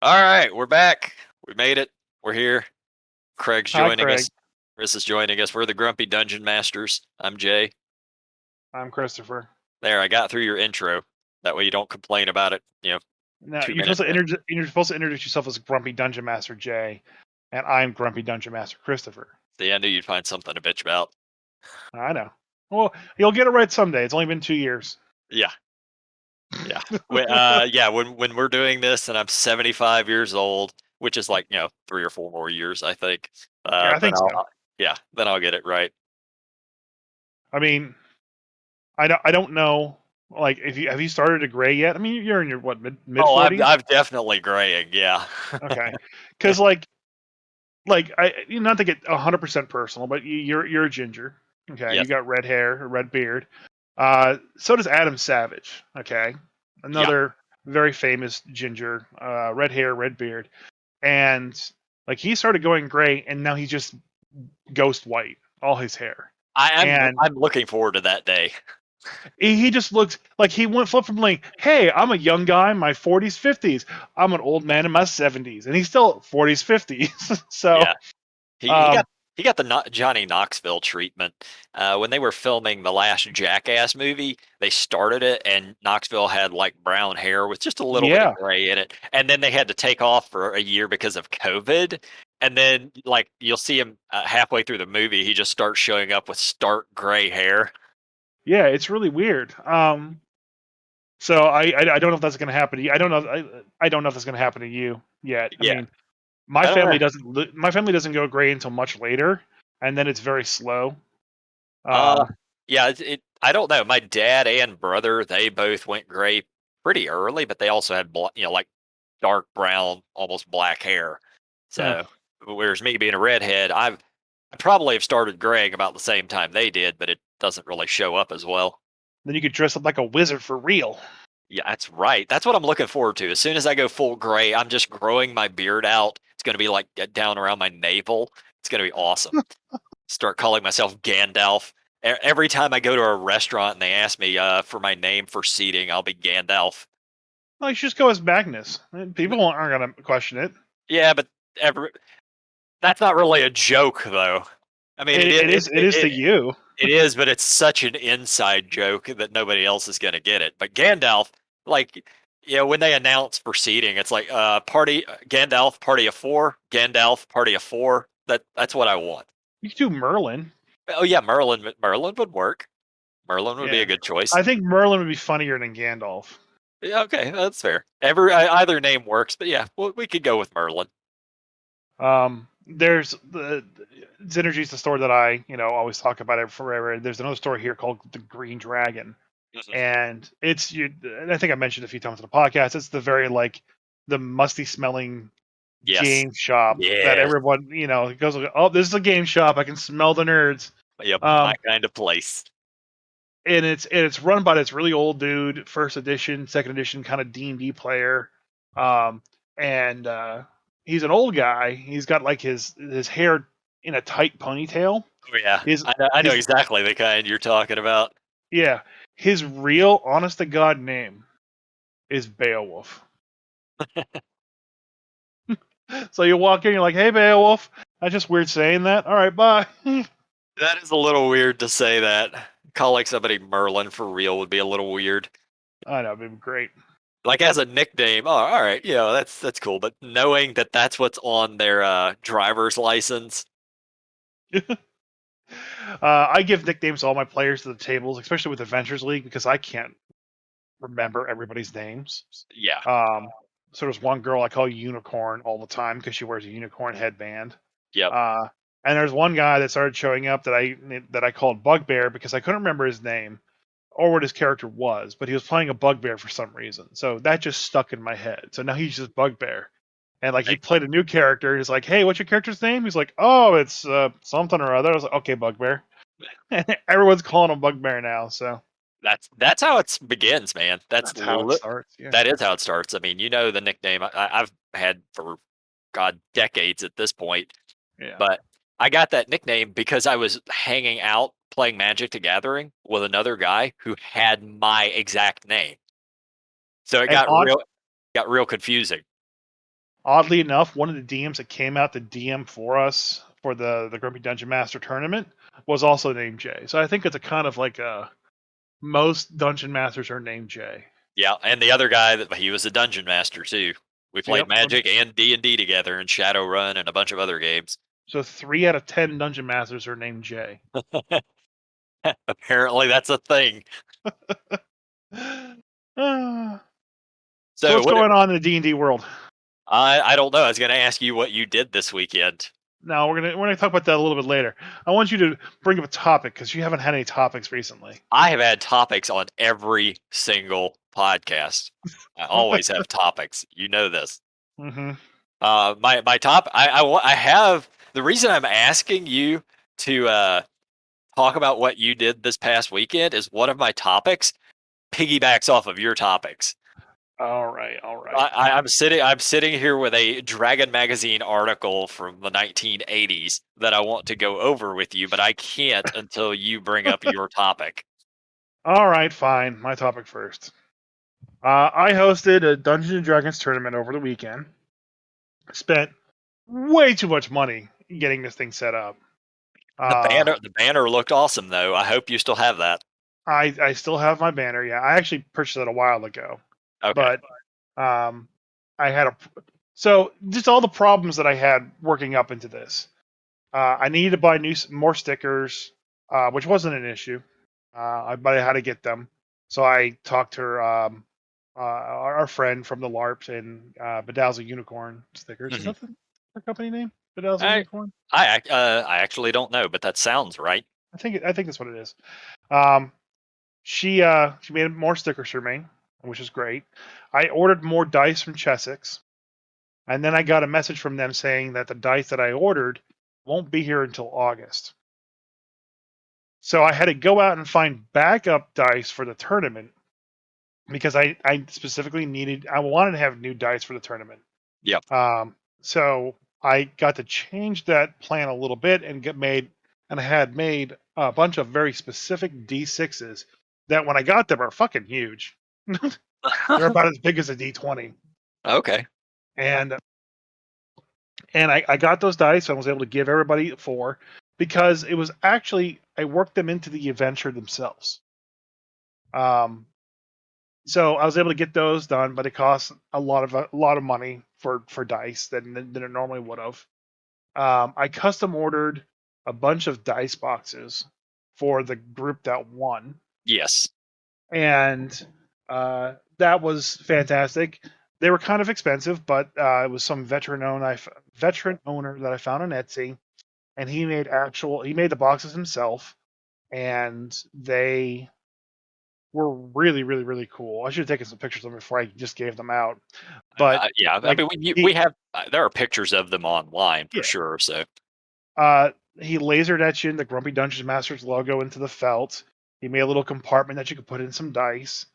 All right, we're back. We made it. We're here. Craig's Hi, joining Cr'aig. us. Chris is joining us. We're the Grumpy Dungeon Masters. I'm Jay. I'm Christopher. There, I got through your intro. That way you don't complain about it, Now, 2 minutes in. you're supposed to introduce yourself as Grumpy Dungeon Master Jay, and I'm Grumpy Dungeon Master Christopher. See, I knew you'd find something to bitch about. I know. Well, you'll get it right someday. It's only been 2 years. Yeah, yeah. Yeah, when we're doing this and I'm 75 years old, which is like, 3 or 4 more years, I think. Yeah, I Then think so. yeah, then I'll get it right. I mean, I don't know. Like, if you have you started a gray yet? I mean, you're in your what mid Oh, I'm 40s? I'm definitely graying, yeah. Okay, because like not to get 100% personal, but you're a ginger. Okay, you Yes. got red hair, a red beard. So does Adam Savage. Okay, Yeah. another very famous ginger, red hair, red beard, and like he started going gray, and now he's just ghost white, all his hair, I'm and I'm looking forward to that day. he just looks like he went flip from like, hey, I'm a young guy in my 40s, 50s, I'm an old man in my 70s, and he's still 40s, 50s. So, Yeah. He um, got the Johnny Knoxville treatment. When they were filming the last Jackass movie, they started it, and Knoxville had like brown hair with just a little bit of yeah, gray in it, and then they had to take off for a year because of COVID. And then, like, you'll see him halfway through the movie, he just starts showing up with stark gray hair. yeah, it's really weird. So I don't know if that's going to happen to you. I don't know if that's going to happen to you yet. I Yeah. mean, my Uh, family doesn't go gray until much later, and then it's very slow. uh, Um, yeah. I don't know. My dad and brother, they both went gray pretty early, but they also had, like dark brown, almost black hair. yeah. So, whereas me being a redhead, I probably have started graying about the same time they did, but it doesn't really show up as well. Then you could dress up like a wizard for real. Yeah, that's right. That's what I'm looking forward to. As soon as I go full gray, I'm just growing my beard out. It's going to be like down around my navel. It's going to be awesome. Start calling myself Gandalf. Every time I go to a restaurant and they ask me for my name for seating, I'll be Gandalf. No, you should just go as Magnus. People aren't going to question it. Yeah, but every that's not really a joke, though. I mean, It is to you. it is, but it's such an inside joke that nobody else is going to get it. But Gandalf, like, when they announce for seating, it's like party Gandalf party of four, Gandalf party of four. That's what I want. You could do Merlin. Oh yeah, Merlin would work. Merlin would be a Yeah, good choice. I think Merlin would be funnier than Gandalf. Yeah, okay, that's fair. Either name works, but yeah, we could go with Merlin. There's the Synergy's the store that I always talk about it forever. There's another store here called the Green Dragon, Mhm. and it's you. And I think I mentioned a few times on the podcast. It's the very like the musty smelling Yes. game shop that Yes. everyone goes. Oh, this is a game shop. I can smell the nerds. Yep. My Um, kind of place. and it's run by this really old dude, first edition, second edition kind of D&D player. Um, and he's an old guy. He's got like his hair in a tight ponytail. Oh yeah, His I know his exactly the kind you're talking about. yeah, his real honest to god name is Beowulf. So you walk in, you're like, "Hey Beowulf." That's just weird saying that. All right, bye. That is a little weird to say that. Calling somebody Merlin for real would be a little weird. I know, it'd be great. Like as a nickname, oh, all right, that's cool. But knowing that that's what's on their driver's license, I give nicknames to all my players to the tables, especially with Adventures League, because I can't remember everybody's names. yeah, Um, so there's one girl I call Unicorn all the time because she wears a unicorn headband. yep, Uh, and there's one guy that started showing up that I called Bugbear because I couldn't remember his name or what his character was, but he was playing a Bugbear for some reason. So that just stuck in my head. So now he's just Bugbear. And like he makes played a new character. He's like, "Hey, what's your character's name?" He's like, "Oh, it's something or other." I was like, "Okay, Bugbear." Everyone's calling him Bugbear now. So that's how it begins, man. that's how it starts. Yeah. That is how it starts. I mean, the nickname I've had for God decades at this point. Yeah. But I got that nickname because I was hanging out playing Magic the Gathering with another guy who had my exact name. So it And got on real confusing. Oddly enough, one of the DMs that came out to DM for us for the Grumpy Dungeon Master tournament was also named Jay. So I think it's a kind of like a most dungeon masters are named Jay. Yeah, and the other guy that he was a dungeon master too. We played Yep. Magic and D&D together and Shadowrun and a bunch of other games. So 3 out of 10 dungeon masters are named Jay. Apparently that's a thing. So So what's what going on in the D&D world? I don't know. I was going to ask you what you did this weekend. Now we're gonna talk about that a little bit later. I want you to bring up a topic because you haven't had any topics recently. I have had topics on every single podcast. I always have topics. You know this. Mm-hmm. My top. I have the reason I'm asking you to talk about what you did this past weekend is one of my topics piggybacks off of your topics. All right, all right. I'm sitting here with a Dragon magazine article from the 1980s that I want to go over with you, but I can't until you bring up your topic. All right, fine. My topic first. I hosted a Dungeons and Dragons tournament over the weekend. Spent way too much money getting this thing set up. The banner looked awesome though. I hope you still have that. I still have my banner. Yeah, I actually purchased it a while ago, Okay. but um, I had a so just all the problems that I had working up into this. I needed to buy more stickers, which wasn't an issue, but I had to get them. So I talked to our friend from the LARPs and Bedazzle Unicorn stickers. Is Mhm. that the company name? Bedazzle I Unicorn. I actually don't know, but that sounds right. I think that's what it is. Um, she made more stickers for me, which is great. I ordered more dice from Chessex, and then I got a message from them saying that the dice that I ordered won't be here until August. So I had to go out and find backup dice for the tournament because I specifically I wanted to have new dice for the tournament. Yep. So I got to change that plan a little bit and I had made a bunch of very specific D6s that when I got them are fucking huge. They're about as big as a D20. Okay. And I got those dice. I was able to give everybody 4 because it was actually I worked them into the adventure themselves. So I was able to get those done, but it cost a lot of money for dice than it normally would have. I custom ordered a bunch of dice boxes for the group that won, Yes. and that was fantastic. They were kind of expensive, but it was some veteran owner that I found on Etsy, and he made the boxes himself, and they were really, really, really cool. I should have taken some pictures of them before I just gave them out. But Yeah. I like mean, we he, have there are pictures of them online for yeah, sure. So he lasered etched in the Grumpy Dungeons Masters logo into the felt. He made a little compartment that you could put in some dice.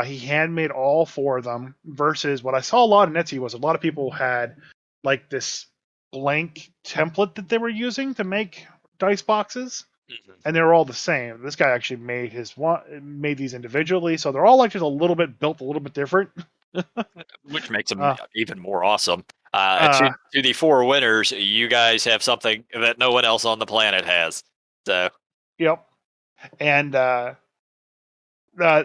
He handmade all 4 of them. Versus what I saw a lot in Etsy was a lot of people had like this blank template that they were using to make dice boxes, and they were all the same. This guy actually made these individually, so they're all like just a little bit built, a little bit different. which makes them Uh, even more awesome. uh, To the 4 winners, you guys have something that no one else on the planet has. So yep. And uh, what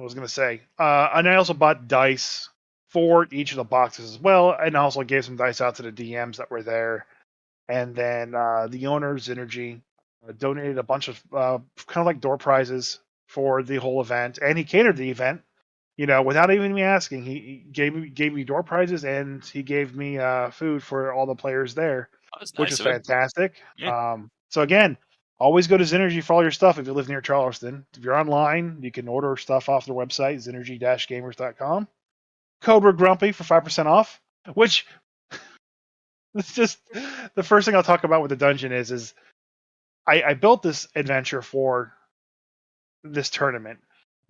I was gonna say, and I also bought dice for each of the boxes as well, and I also gave some dice out to the DMs that were there. And then the owner's Energy donated a bunch of kind of like door prizes for the whole event, and he catered the event. Without even me asking, he gave me door prizes and he gave me food for all the players there, that was which nice is of him. fantastic. Yeah. So again, always go to Synergy for all your stuff if you live near Charleston. If you're online, you can order stuff off their website, synergy-gamers.com. Code word Grumpy for 5% off, which it's just the first thing I'll talk about with the dungeon is I built this adventure for this tournament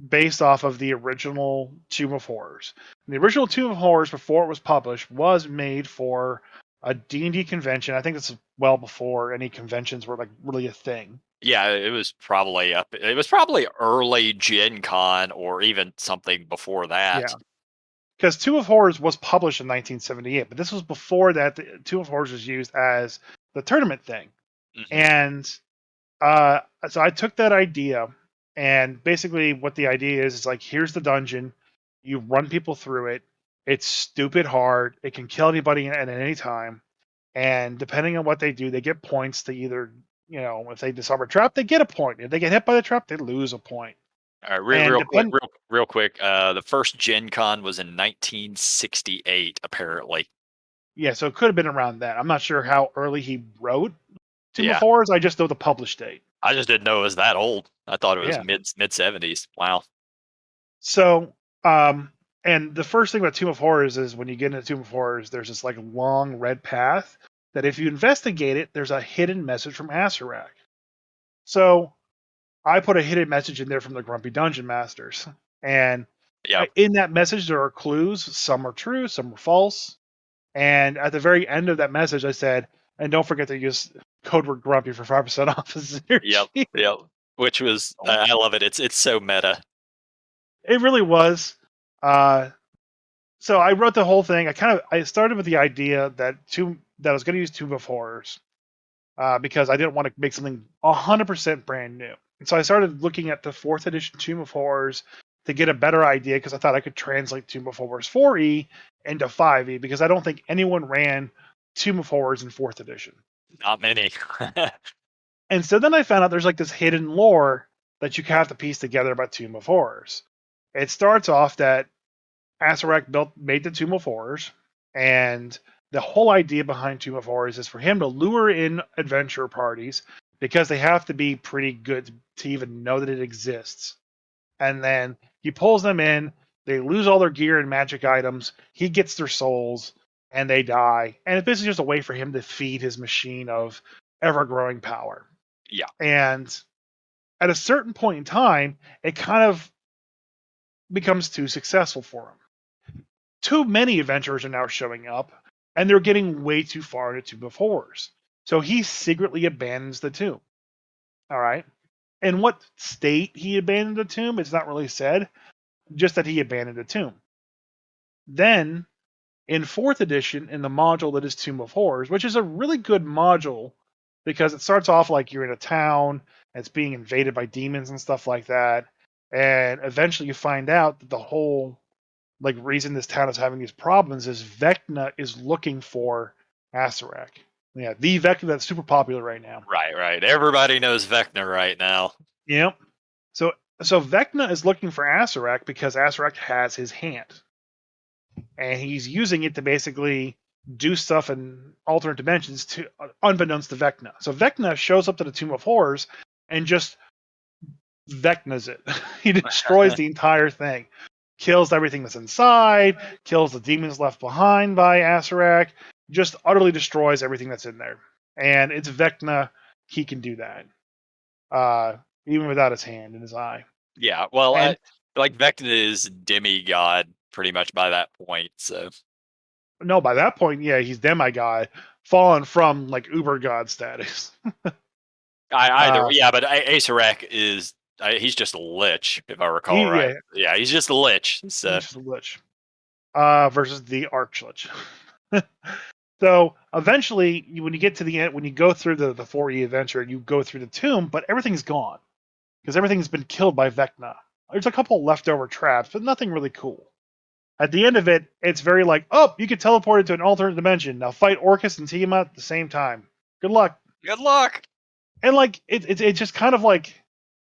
based off of the original Tomb of Horrors. And the original Tomb of Horrors, before it was published, was made for a D&D convention. I think this is well before any conventions were like really a thing. Yeah, it was probably up. It was probably early Gen Con or even something before Yeah. that. because Tomb of Horrors was published in 1978, but this was before that. The Tomb of Horrors was used as the tournament thing, Hmm. and so I took that idea, and basically what the idea is like, here's the dungeon, you run people through it. It's stupid hard. It can kill anybody at any time, and depending on what they do, they get points to either, if they disarm a trap, they get a point. If they get hit by the trap, they lose a point. All right, And real quick, depend, real quick. The first Gen Con was in 1968, apparently. yeah, so it could have been around that. I'm not sure how early he wrote Tomb of Yeah, Horrors. I just know the published date. I just didn't know it was that old. I thought it was Yeah. mid 70s. Wow. So, and the first thing about Tomb of Horrors is when you get into Tomb of Horrors, there's this like long red path that if you investigate it, there's a hidden message from Asarak. So I put a hidden message in there from the Grumpy Dungeon Masters, and Yep. in that message there are clues. Some are true, some are false. And at the very end of that message, I said, "And don't forget to use code word Grumpy for 5% off the Yep. synergy." Yep. Which was I love it. It's so meta. It really was. Uh, so I wrote the whole thing. I started with the idea that I was going to use Tomb of Horrors because I didn't want to make something 100% brand new. And so I started looking at the fourth edition Tomb of Horrors to get a better idea because I thought I could translate Tomb of Horrors 4E into 5E because I don't think anyone ran Tomb of Horrors in fourth edition. Not many. And so then I found out there's like this hidden lore that you have to piece together about Tomb of Horrors. It starts off that Asarak made the Tomb of Horrors, and the whole idea behind Tomb of Horrors is for him to lure in adventure parties because they have to be pretty good to even know that it exists. And then he pulls them in, they lose all their gear and magic items, he gets their souls, and they die. And it's basically just a way for him to feed his machine of ever growing power. Yeah. And at a certain point in time, it kind of becomes too successful for him. Too many adventurers are now showing up, and they're getting way too far into Tomb of Horrors. So he secretly abandons the tomb. All right. In what state he abandoned the tomb, it's not really said, just that he abandoned the tomb. Then, in fourth edition, in the module that is Tomb of Horrors, which is a really good module because it starts off like you're in a town, and it's being invaded by demons and stuff like that. And eventually you find out that the whole reason this town is having these problems is Vecna is looking for Asarak. Yeah, the Vecna that's super popular right now. Right. Everybody knows Vecna right now. Yep. So Vecna is looking for Asarak because Asarak has his hand. And he's using it to basically do stuff in alternate dimensions to unbeknownst to Vecna. So Vecna shows up to the Tomb of Horrors and just Vecna's it. He destroys the entire thing. Kills everything that's inside, kills the demons left behind by Asarak, just utterly destroys everything that's in there. And it's Vecna, he can do that. Even without his hand and his eye. Yeah. Well, And like Vecna is demigod pretty much by that point. So no, by that point, yeah, he's demigod, fallen from uber god status. yeah, but Asarak is he's just a lich, if I recall right. Yeah, Yeah, he's just a lich. So he's just a lich. Versus the Archlich. So eventually, when you get to the end, when you go through the 4E adventure, you go through the tomb, but everything's gone because everything's been killed by Vecna. There's a couple leftover traps, but nothing really cool. At the end of it, it's very oh, you can teleport into an alternate dimension. Now fight Orcus and Tiamat at the same time. Good luck. good luck. And it's just kind of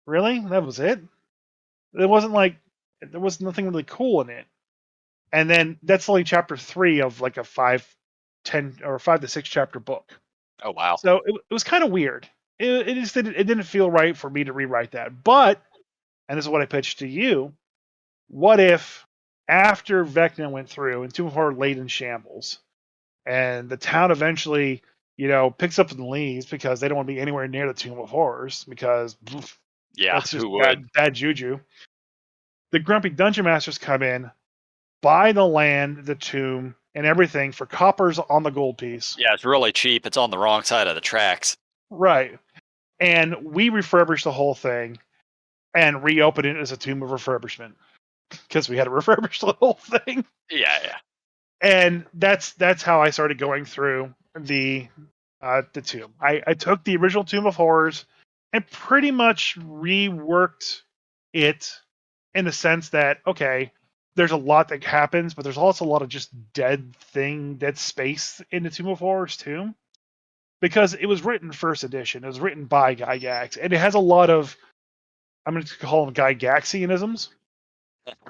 really? That was it? It wasn't there was nothing really cool in it. And then that's only chapter 3 of a 5 to 6 chapter book. Oh wow. So it was kind of weird. It just didn't feel right for me to rewrite that. But, and this is what I pitched to you, what if after Vecna went through and Tomb of Horror laid in shambles, and the town eventually, picks up and leaves because they don't want to be anywhere near the Tomb of Horrors because Yeah, that's just who would? bad juju. The Grumpy Dungeon Masters come in, buy the land, the tomb, and everything for coppers on the gold piece. Yeah, it's really cheap. It's on the wrong side of the tracks. Right. And we refurbish the whole thing and reopen it as a tomb of refurbishment. because we had to refurbish the whole thing. Yeah, yeah. And that's how I started going through the tomb. I took the original Tomb of Horrors and pretty much reworked it in the sense that, okay, there's a lot that happens, but there's also a lot of just dead space in the Tomb of Horrors too. Because it was written first edition. It was written by Gygax, and it has a lot of, I'm going to call them Gygaxianisms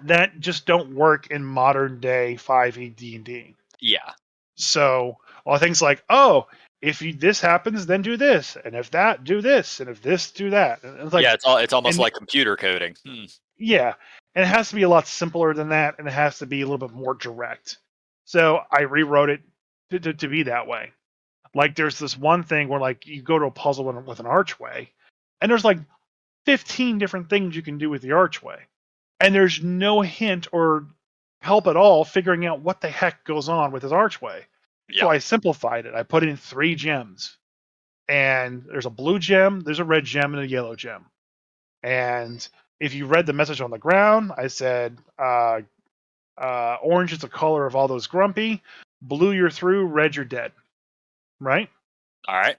that just don't work in modern day 5e D&D. Yeah. So, all things like, oh, if this happens, then do this, and if that, do this, and if this, do that. And it's like, Yeah, it's almost and like computer coding. yeah, and it has to be a lot simpler than that, and it has to be a little bit more direct. So I rewrote it to be that way. Like, there's this one thing where, like, you go to a puzzle with an archway, and there's like 15 different things you can do with the archway, and there's no hint or help at all figuring out what the heck goes on with this archway. So Yeah. I simplified it. I put in 3 gems, and there's a blue gem, there's a red gem, and a yellow gem. And if you read the message on the ground, I said, orange is the color of all those grumpy, blue you're through, red you're dead. Right? All right.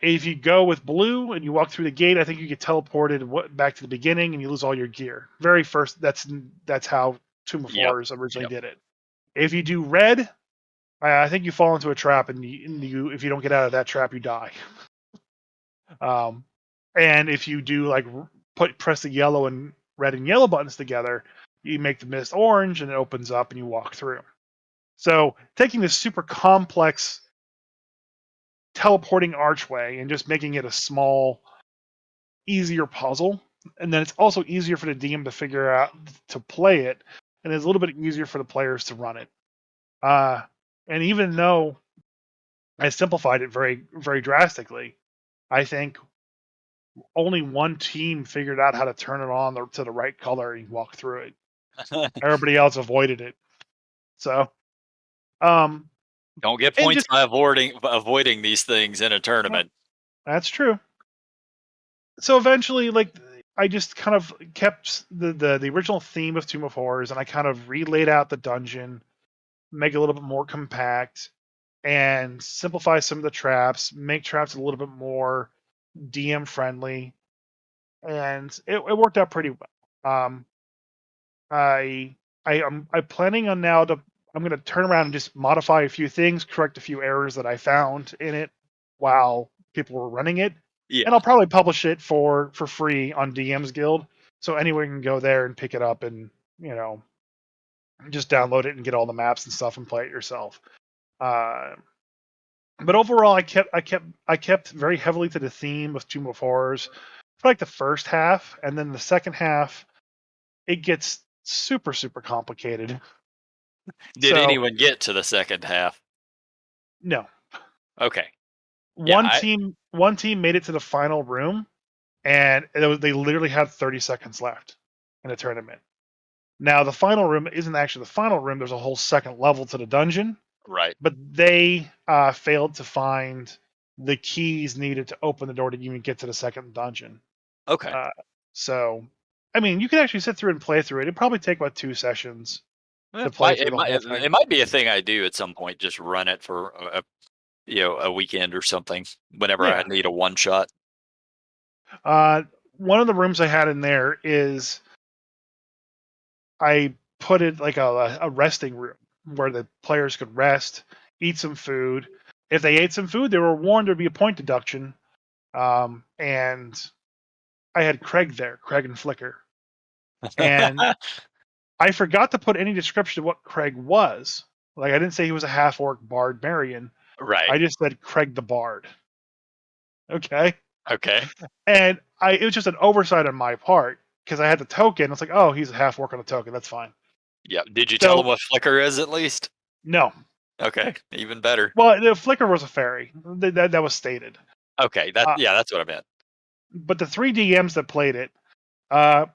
If you go with blue and you walk through the gate, I think you get teleported back to the beginning and you lose all your gear. Very first, that's how Tomb of Yep. Horrors originally Yep. did it. If you do red, I think you fall into a trap, and if you don't get out of that trap, you die. And if you do like press the yellow and red and yellow buttons together, you make the mist orange and it opens up and you walk through. So taking this super complex teleporting archway and just making it a small, easier puzzle, and then it's also easier for the DM to figure out to play it, and it's a little bit easier for the players to run it. And even though I simplified it very, very drastically, I think only one team figured out how to turn it on to the right color and walk through it. Everybody else avoided it. So, Don't get and points just by avoiding these things in a tournament. that's true. So eventually, like, I just kind of kept the original theme of Tomb of Horrors, and I kind of relaid out the dungeon, make it a little bit more compact, and simplify some of the traps, make traps a little bit more DM friendly, and it worked out pretty well. I'm planning on now to I'm going to turn around and just modify a few things, correct a few errors that I found in it while people were running it, Yeah. and I'll probably publish it for free on DM's Guild, so anyone can go there and pick it up and just download it and get all the maps and stuff and play it yourself. But overall, I kept very heavily to the theme of Tomb of Horrors for like the first half, and then the second half it gets super super complicated. Did So anyone get to the second half? no, Okay. Yeah. one team made it to the final room, and they literally had 30 seconds left in the tournament. Now the final room isn't actually the final room. There's a whole second level to the dungeon, Right. but they failed to find the keys needed to open the door to even get to the second dungeon. Okay. So, I mean, you can actually sit through and play through it. It'd probably take about 2 sessions to It play might, through it the whole might thing. it might be a thing I do at some point. Just run it for a weekend or something. Whenever I Yeah. need a one shot. One of the rooms I had in there is I put it like a resting room where the players could rest, eat some food. If they ate some food, they were warned there'd be a point deduction. And I had Cr'aig there, Cr'aig and Flicker. And I forgot to put any description of what Cr'aig was. Like, I didn't say he was a half orc barbarian. Right. I just said Cr'aig the Bard. Okay. Okay. And it was just an oversight on my part because I had the token. It's like, oh, he's a half orc on a token. That's fine. Yeah. Did you tell So them what Flicker is at least? no. Okay. Even better. Well, the Flicker was a fairy. That was stated. Okay. That's what I meant. But the 3 DMs that played it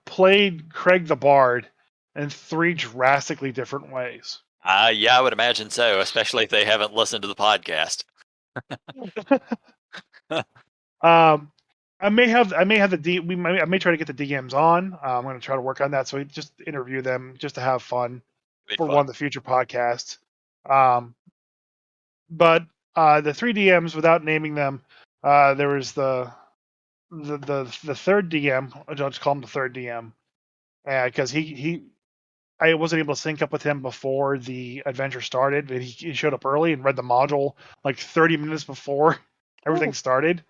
played Cr'aig the Bard in 3 drastically different ways. Yeah, I would imagine so, especially if they haven't listened to the podcast. Um, I may have I may try to get the DMs on. I'm going to try to work on that. So just interview them just to have fun Be for fun. one of the future podcasts. Um, but the three DMs, without naming them, there was the third DM. I'll just call him the third DM because I wasn't able to sync up with him before the adventure started. But he showed up early and read the module like 30 minutes before everything Ooh. started.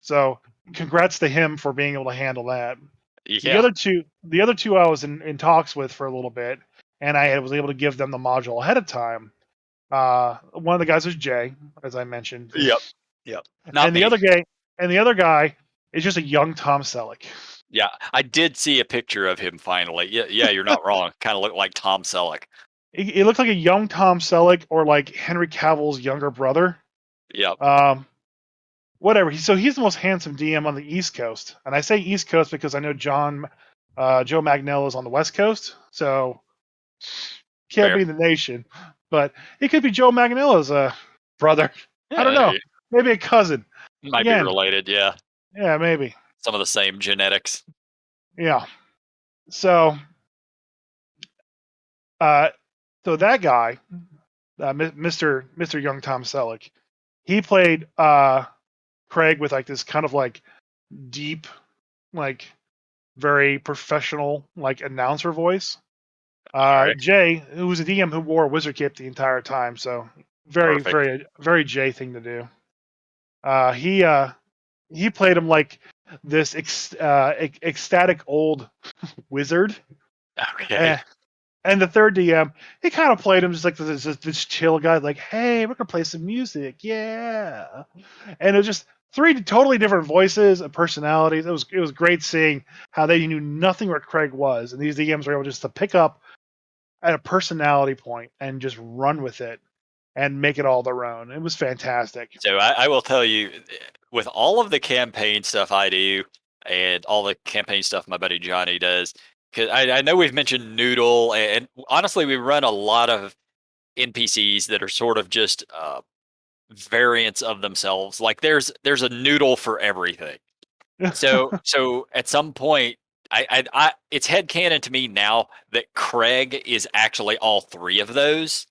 So congrats to him for being able to handle that. Yeah. The other two I was in talks with for a little bit, and I was able to give them the module ahead of time. One of the guys was Jay, as I mentioned, Yep. Yep. Not and me. the other guy is just a young Tom Selleck. Yeah, I did see a picture of him finally. Yeah, yeah, you're not wrong. Kind of looked like Tom Selleck. It looked like a young Tom Selleck or like Henry Cavill's younger brother. Yep. Um, whatever. So he's the most handsome DM on the East Coast, and I say East Coast because I know Joe Magnell is on the West Coast, so can't Fair. be the nation. But it could be Joe Magnella's brother. I don't Yeah, know. Maybe a cousin. might be Again, related. Yeah, yeah, maybe. some of the same genetics. Yeah. So, uh, so that guy, Mister Young Tom Selleck, he played Cr'aig with like this kind of like deep, like very professional, like announcer voice. All right. Jay, who was a DM who wore a wizard cape the entire time, so very, Perfect. very Jay thing to do. Uh, he uh, he played him like this ecstatic old wizard. Okay. Eh. And the third DM, he kind of played him just like this chill guy, like, hey, we're gonna play some music, yeah. And it was just three totally different voices and personalities. It was great seeing how they knew nothing what Cr'aig was, and these DMs were able just to pick up at a personality point and just run with it and make it all their own. It was fantastic. So I will tell you, with all of the campaign stuff I do, and all the campaign stuff my buddy Johnny does, because I know we've mentioned Noodle, and honestly, we run a lot of NPCs that are sort of just variants of themselves. Like there's a Noodle for everything. So at some point, it's headcanon to me now that Cr'aig is actually all three of those.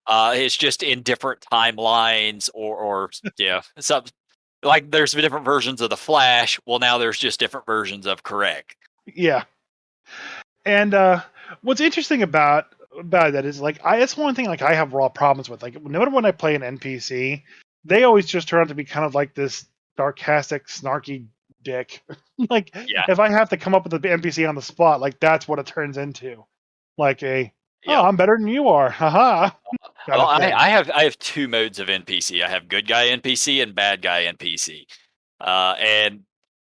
It's just in different timelines, or yeah, some like there's different versions of the Flash. Well, now there's just different versions of Cr'aig. Yeah. And what's interesting about that is like that's one thing like I have raw problems with. Like whenever when I play an NPC, they always just turn out to be kind of like this sarcastic, snarky dick. Like Yeah. if I have to come up with the NPC on the spot, like that's what it turns into. Like oh, Yep. I'm better than you are, haha, kind Well, of thing. I have two modes of NPC. I have good guy NPC and bad guy NPC. And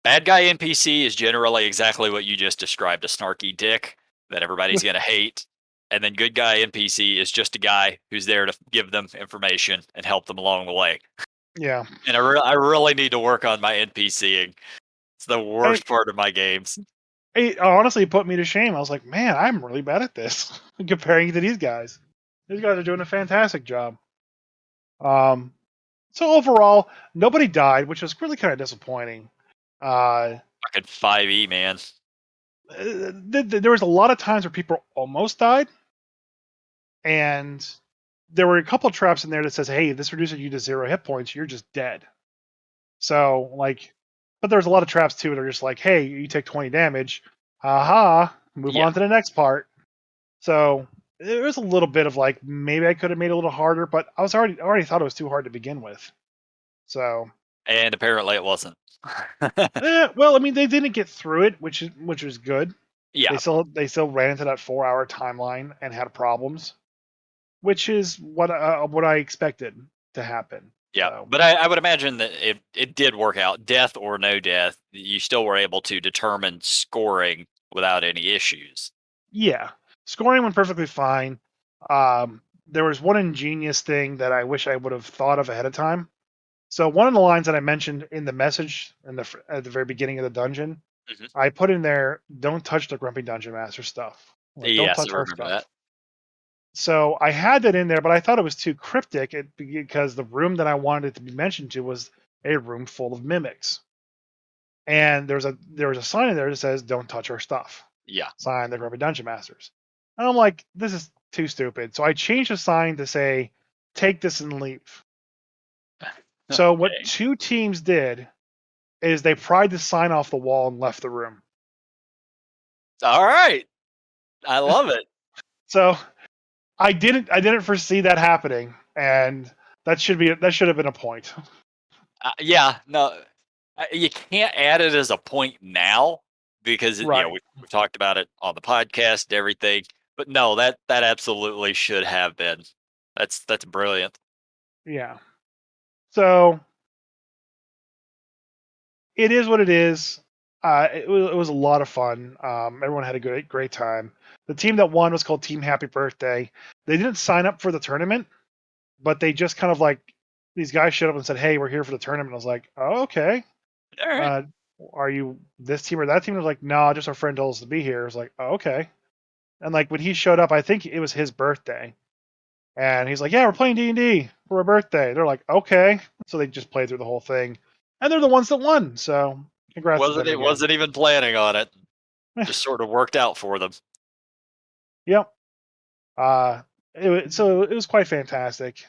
bad guy NPC is generally exactly what you just described, a snarky dick that everybody's gonna hate. And then good guy NPC is just a guy who's there to give them information and help them along the way. Yeah. And I really need to work on my NPCing. It's the I, worst part of my games. it honestly put me to shame. I was like, man, I'm really bad at this comparing to these guys. These guys are doing a fantastic job. Um, so overall, nobody died, which was really kind of disappointing. Uh, Fucking 5e, man. there was a lot of times where people almost died, and there were a couple of traps in there that says, "Hey, this reduces you to 0 hit points. You're just dead." So like, but there's a lot of traps too that are just like, "Hey, you take 20 damage. Haha, move Yeah. on to the next part." So there was a little bit of like maybe I could have made it a little harder, but I already thought it was too hard to begin with. So And apparently it wasn't. well, I mean they didn't get through it, which was good. Yeah. They still ran into that 4 hour timeline and had problems, which is what I expected to happen. Yeah, So but I would imagine that it did work out, death or no death, you still were able to determine scoring without any issues. yeah, scoring went perfectly fine. There was one ingenious thing that I wish I would have thought of ahead of time. So one of the lines that I mentioned in the message at the very beginning of the dungeon, Mhm. I put in there, "Don't touch the Grumpy Dungeon Master stuff. Like, don't Yes, I touch our remember that. stuff." So I had that in there, but I thought it was too cryptic because the room that I wanted it to be mentioned to was a room full of mimics. and there was a sign in there that says "Don't touch our stuff." Yeah. Sign the Grumpy Dungeon Masters, and I'm like, this is too stupid. So I changed the sign to say, "Take this and leave." So what Okay. two teams did is they pried the sign off the wall and left the room. All right. I love it. So I didn't foresee that happening, and that should have been a point. Yeah. No, you can't add it as a point now because Right. we've talked about it on the podcast and everything. But no, that absolutely should have been. That's brilliant. Yeah. So it is what it is. It was a lot of fun. Everyone had a great time. The team that won was called Team Happy Birthday. They didn't sign up for the tournament, but they just kind of like these guys showed up and said, "Hey, we're here for the tournament." I was like, "Oh, okay. All right. Uh, are you this team or that team?" I was like, "No, just our friend told us to be here." I was like, "Oh, okay." And like when he showed up, I think it was his birthday, and he's like, "Yeah, we're playing D&D for a birthday." They're like, "Okay." So they just played through the whole thing, and they're the ones that won. So congrats to them again. Wasn't even planning on it. Just sort of worked out for them. Yep. So it was quite fantastic.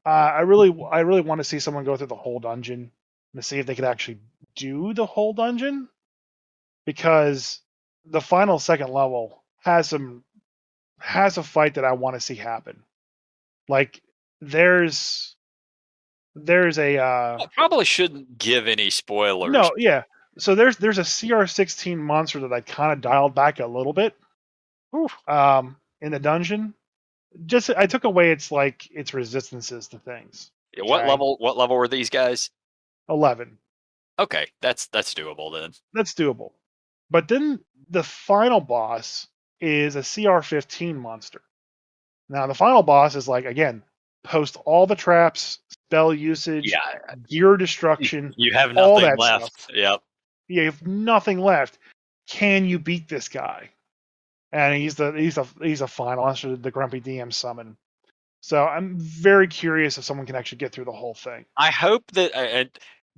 I really want to see someone go through the whole dungeon to see if they could actually do the whole dungeon, because the final second level has a fight that I want to see happen. Like there's there's a I probably shouldn't give any spoilers. no, yeah. So there's a CR16 monster that I kind of dialed back a little bit Whew. in the dungeon. Just I took away its resistances to things. Yeah, Okay, what level were these guys? 11. Okay, that's doable then. That's doable. But then the final boss is a CR15 monster. Now the final boss is like, again, post all the traps, spell usage, Yeah, gear destruction, you have all nothing that stuff. left. Yep. You have nothing left. Can you beat this guy? And he's a final monster, the Grumpy DM summon. So I'm very curious if someone can actually get through the whole thing. I hope that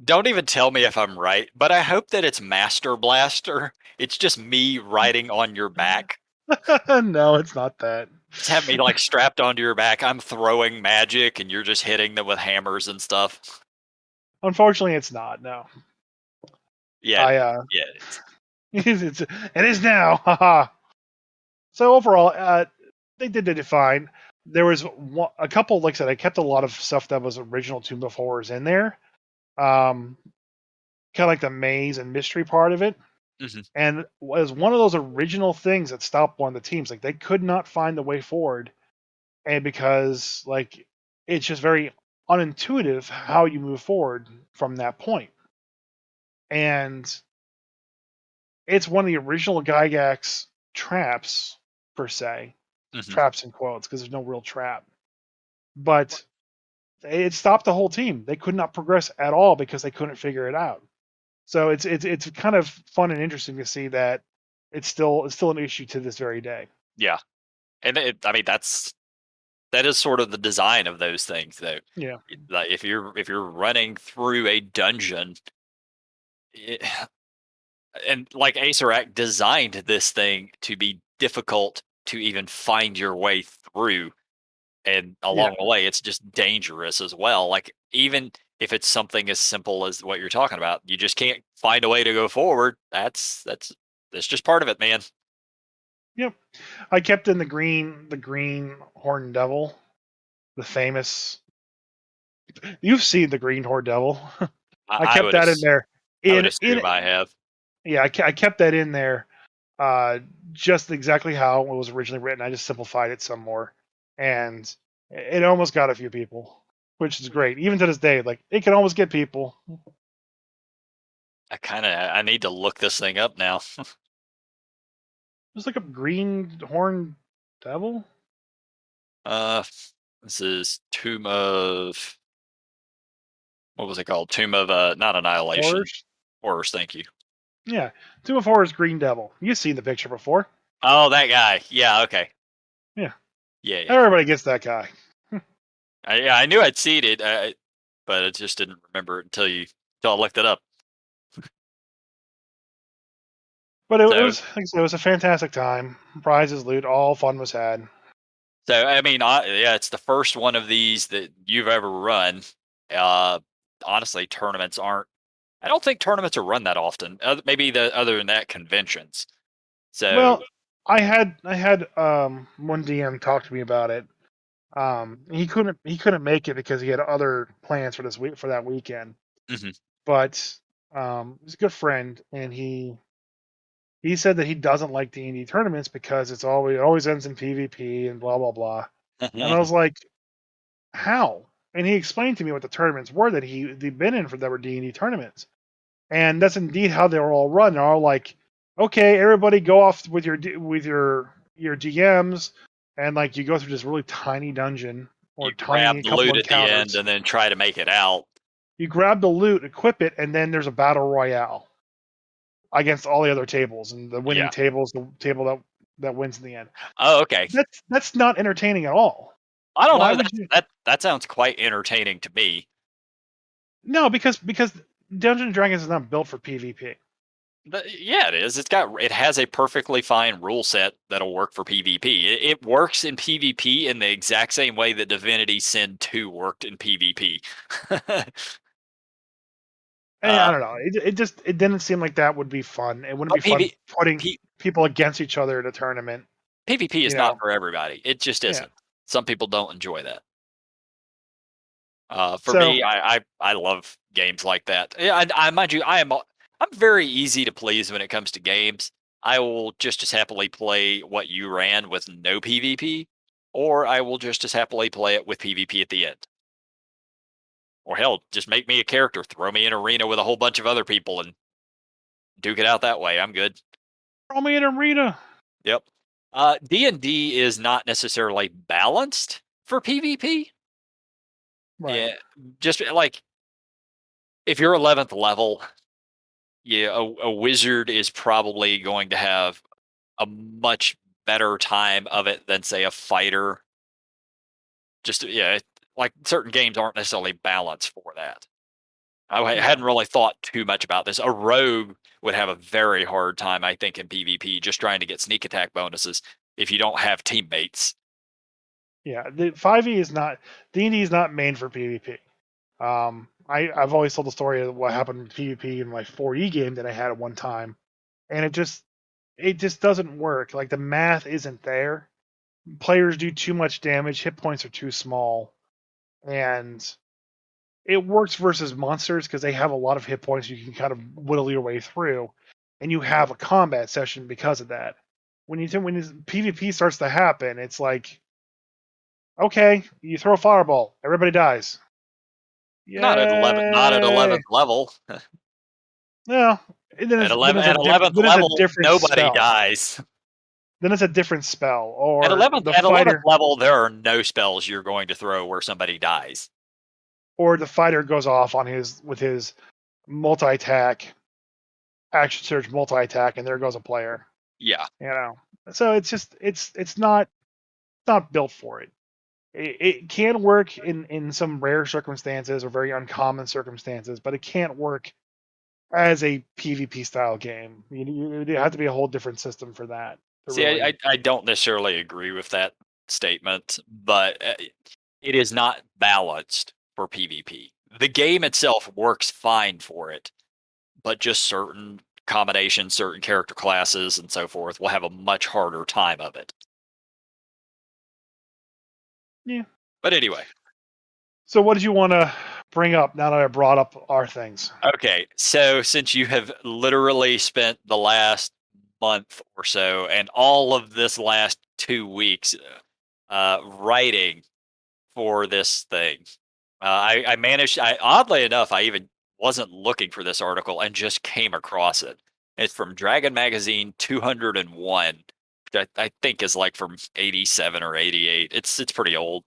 don't even tell me if I'm right, but I hope that it's Master Blaster. It's just me riding on your back. No, it's not that. Just have me like strapped onto your back. I'm throwing magic and you're just hitting them with hammers and stuff. Unfortunately, it's not. No, Yeah, I yeah. It's, it is now. Haha. So overall, they did it fine. There was a couple, like I said, I kept a lot of stuff that was original Tomb of Horrors in there. Kind of like the maze and mystery part of it. mhm. And was one of those original things that stopped one of the teams. Like they could not find the way forward, and because like it's just very unintuitive how you move forward from that point. And it's one of the original Gygax traps per se, Mhm. traps in quotes because there's no real trap. But it stopped the whole team. They could not progress at all because they couldn't figure it out. So it's kind of fun and interesting to see that it's still an issue to this very day. Yeah, and I mean that is sort of the design of those things, though. Yeah. Like if you're running through a dungeon, it, and like Acerach designed this thing to be difficult to even find your way through, and Yeah. along the way, it's just dangerous as well. Like even if it's something as simple as what you're talking about, you just can't find a way to go forward. That's just part of it, man. Yep. I kept in the green horned devil, the famous. You've seen the green horned devil. I I kept would that in there. I would In assume I have. Yeah, I kept that in there, uh, just exactly how it was originally written. I just simplified it some more, and it almost got a few people, which is great. Even to this day, like it can almost get people. I need to look this thing up now. Just like a green horned devil. Uh, this is Tomb of what was it called? Tomb of not Annihilation. Horrors. Horrors. Thank you. Yeah, Tomb of Horrors green devil. You've seen the picture before. Oh, that guy. Yeah. Okay. Yeah, Yeah. Yeah. everybody gets that guy. Yeah. I knew I'd seen it, but I just didn't remember it until I looked it up. But it So was, like I said, it was a fantastic time. Prizes, loot, all fun was had. I mean, yeah, it's the first one of these that you've ever run. Uh, Honestly, tournaments aren't. I don't think tournaments are run that often. Maybe the other than that, conventions. So, Well, I had one DM talk to me about it. He couldn't make it because he had other plans for this week for that weekend. mhm. But he's a good friend, and he said that he doesn't like D&D tournaments because it always ends in PvP and blah blah blah. And I was like, how? And he explained to me what the tournaments were that they'd been in for that were D&D tournaments, and that's indeed how they were all run. They're all like, okay, everybody go off with your GMs, and like you go through this really tiny dungeon or You grab tiny the couple loot at the end encounters. and then try to make it out. You grab the loot, equip it, and then there's a battle royale against all the other tables, and the winning Yeah. table is the table that wins in the end. Oh, okay. That's not entertaining at all. I don't Why know. would you? That sounds quite entertaining to me. No, because Dungeons and Dragons is not built for PvP. Yeah, it is. It has a perfectly fine rule set that'll work for PvP. It works in PvP in the exact same way that Divinity Sin 2 worked in PvP. I uh, don't know. It didn't seem like that would be fun. It wouldn't but be fun putting P, people against each other in a tournament. PvP is You not know. for everybody. It just Yeah. isn't. Some people don't enjoy that. For So me, I love games like that. Yeah, I mind you, I'm very easy to please when it comes to games. I will just as happily play what you ran with no PvP, or I will just as happily play it with PvP at the end. Or hell, just make me a character, throw me in an arena with a whole bunch of other people, and duke it out that way. I'm good. throw me in arena. Yep. D&D is not necessarily balanced for PvP. Right. Yeah, just like if you're 11th level, yeah, a wizard is probably going to have a much better time of it than say a fighter. Just yeah, like certain games aren't necessarily balanced for that. Yeah. Hadn't really thought too much about this. A rogue would have a very hard time, I think, in PvP just trying to get sneak attack bonuses if you don't have teammates. Yeah. The 5e is not D&D is not made for PvP. I've always told the story of what happened in PvP in my 4e game that I had at one time, and it just doesn't work. Like the math isn't there. Players do too much damage. Hit points are too small, and it works versus monsters because they have a lot of hit points you can kind of whittle your way through, and you have a combat session because of that. When PvP starts to happen, it's like, okay, you throw a fireball, everybody dies. Not at Yay! 11th level. No, At 11th then it's a level, different nobody spell. dies. Then it's a different spell, or the At 11th fighter level, there are no spells you're going to throw where somebody dies. goes off on his multi attack action surge multi attack, and there goes a player. Yeah. You know, so it's not built for it. It can work in some rare circumstances or very uncommon circumstances, but it can't work as a PvP style game. You have to be a whole different system for that. To See, really, I don't necessarily agree with that statement, but it is not balanced for PvP. The game itself works fine for it, but just certain combinations, certain character classes, and so forth will have a much harder time of it. yeah. But anyway, So what did you want to bring up now that I brought up our things? okay. So since you have literally spent the last month or so and all of this last 2 weeks writing for this thing. I managed. Oddly enough, I even wasn't looking for this article and just came across it. It's from Dragon Magazine 201, which I think is like from 87 or 88. It's pretty old.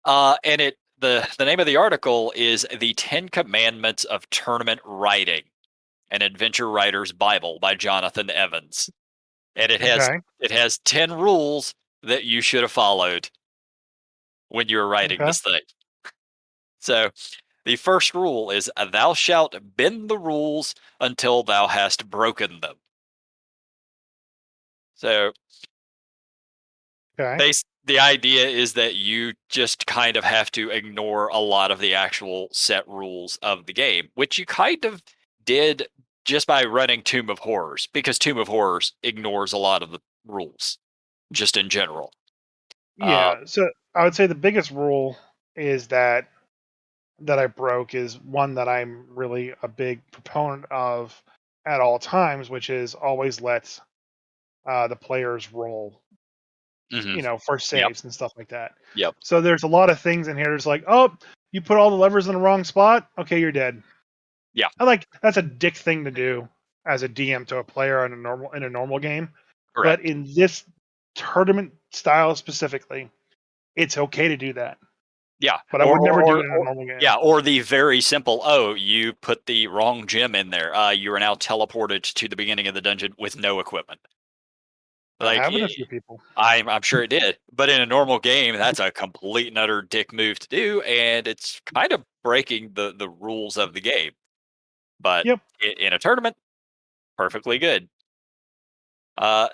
And the name of the article is "The 10 Commandments of Tournament Writing: An Adventure Writer's Bible" by Jonathan Evans, and Okay, it has 10 rules that you should have followed when you were writing okay, this thing. So the first rule is thou shalt bend the rules until thou hast broken them. So Okay. the idea is that you just kind of have to ignore a lot of the actual set rules of the game, which you kind of did just by running Tomb of Horrors, because Tomb of Horrors ignores a lot of the rules just in general. Uh, Yeah. So I would say the biggest rule is that I broke is one that I'm really a big proponent of at all times, which is always let the players roll, mhm. for Yep. saves and stuff like that. Yep. So there's a lot of things in here. It's like, oh, you put all the levers in the wrong spot. Okay, you're dead. Yeah. I like that's a dick thing to do as a DM to a player in a normal game, but Correct. in this tournament style specifically, it's okay to do that. Yeah. But I would never do it in a normal game. Yeah, or the very simple, oh, you put the wrong gem in there. You are now teleported to the beginning of the dungeon with no equipment. That Like, happened to a few people. I'm sure it did, but in a normal game, that's a complete and utter dick move to do, and it's kind of breaking the rules of the game. But Yep. in a tournament, perfectly good.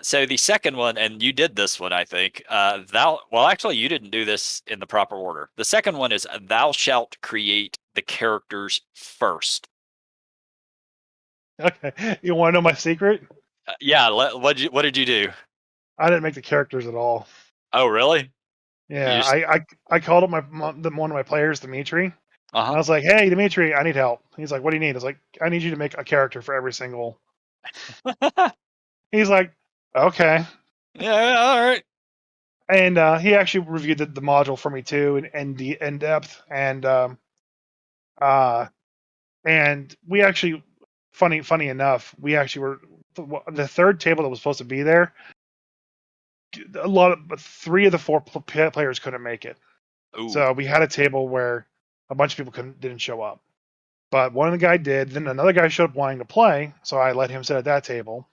So the second one, and you did this one, I think. Thou, well, actually, you didn't do this in the proper order. The second one is thou shalt create the characters first. Okay. You want to know my secret? Yeah, what did you do? I didn't make the characters at all. Oh, really? Yeah, You just I called up one of my players, Dimitri. And uh I was like, "Hey, Dimitri, I need help." He's like, "What do you need?" I was like, "I need you to make a character for every single." huh. He's like, "Okay." Yeah, all right. And he actually reviewed the module for me too in depth, uh, and we actually, funny enough, we actually were the third table that was supposed to be there. A lot of three of the four players couldn't make it, Ooh, so we had a table where a bunch of people didn't show up. But one of the guy did. Then another guy showed up wanting to play, so I let him sit at that table.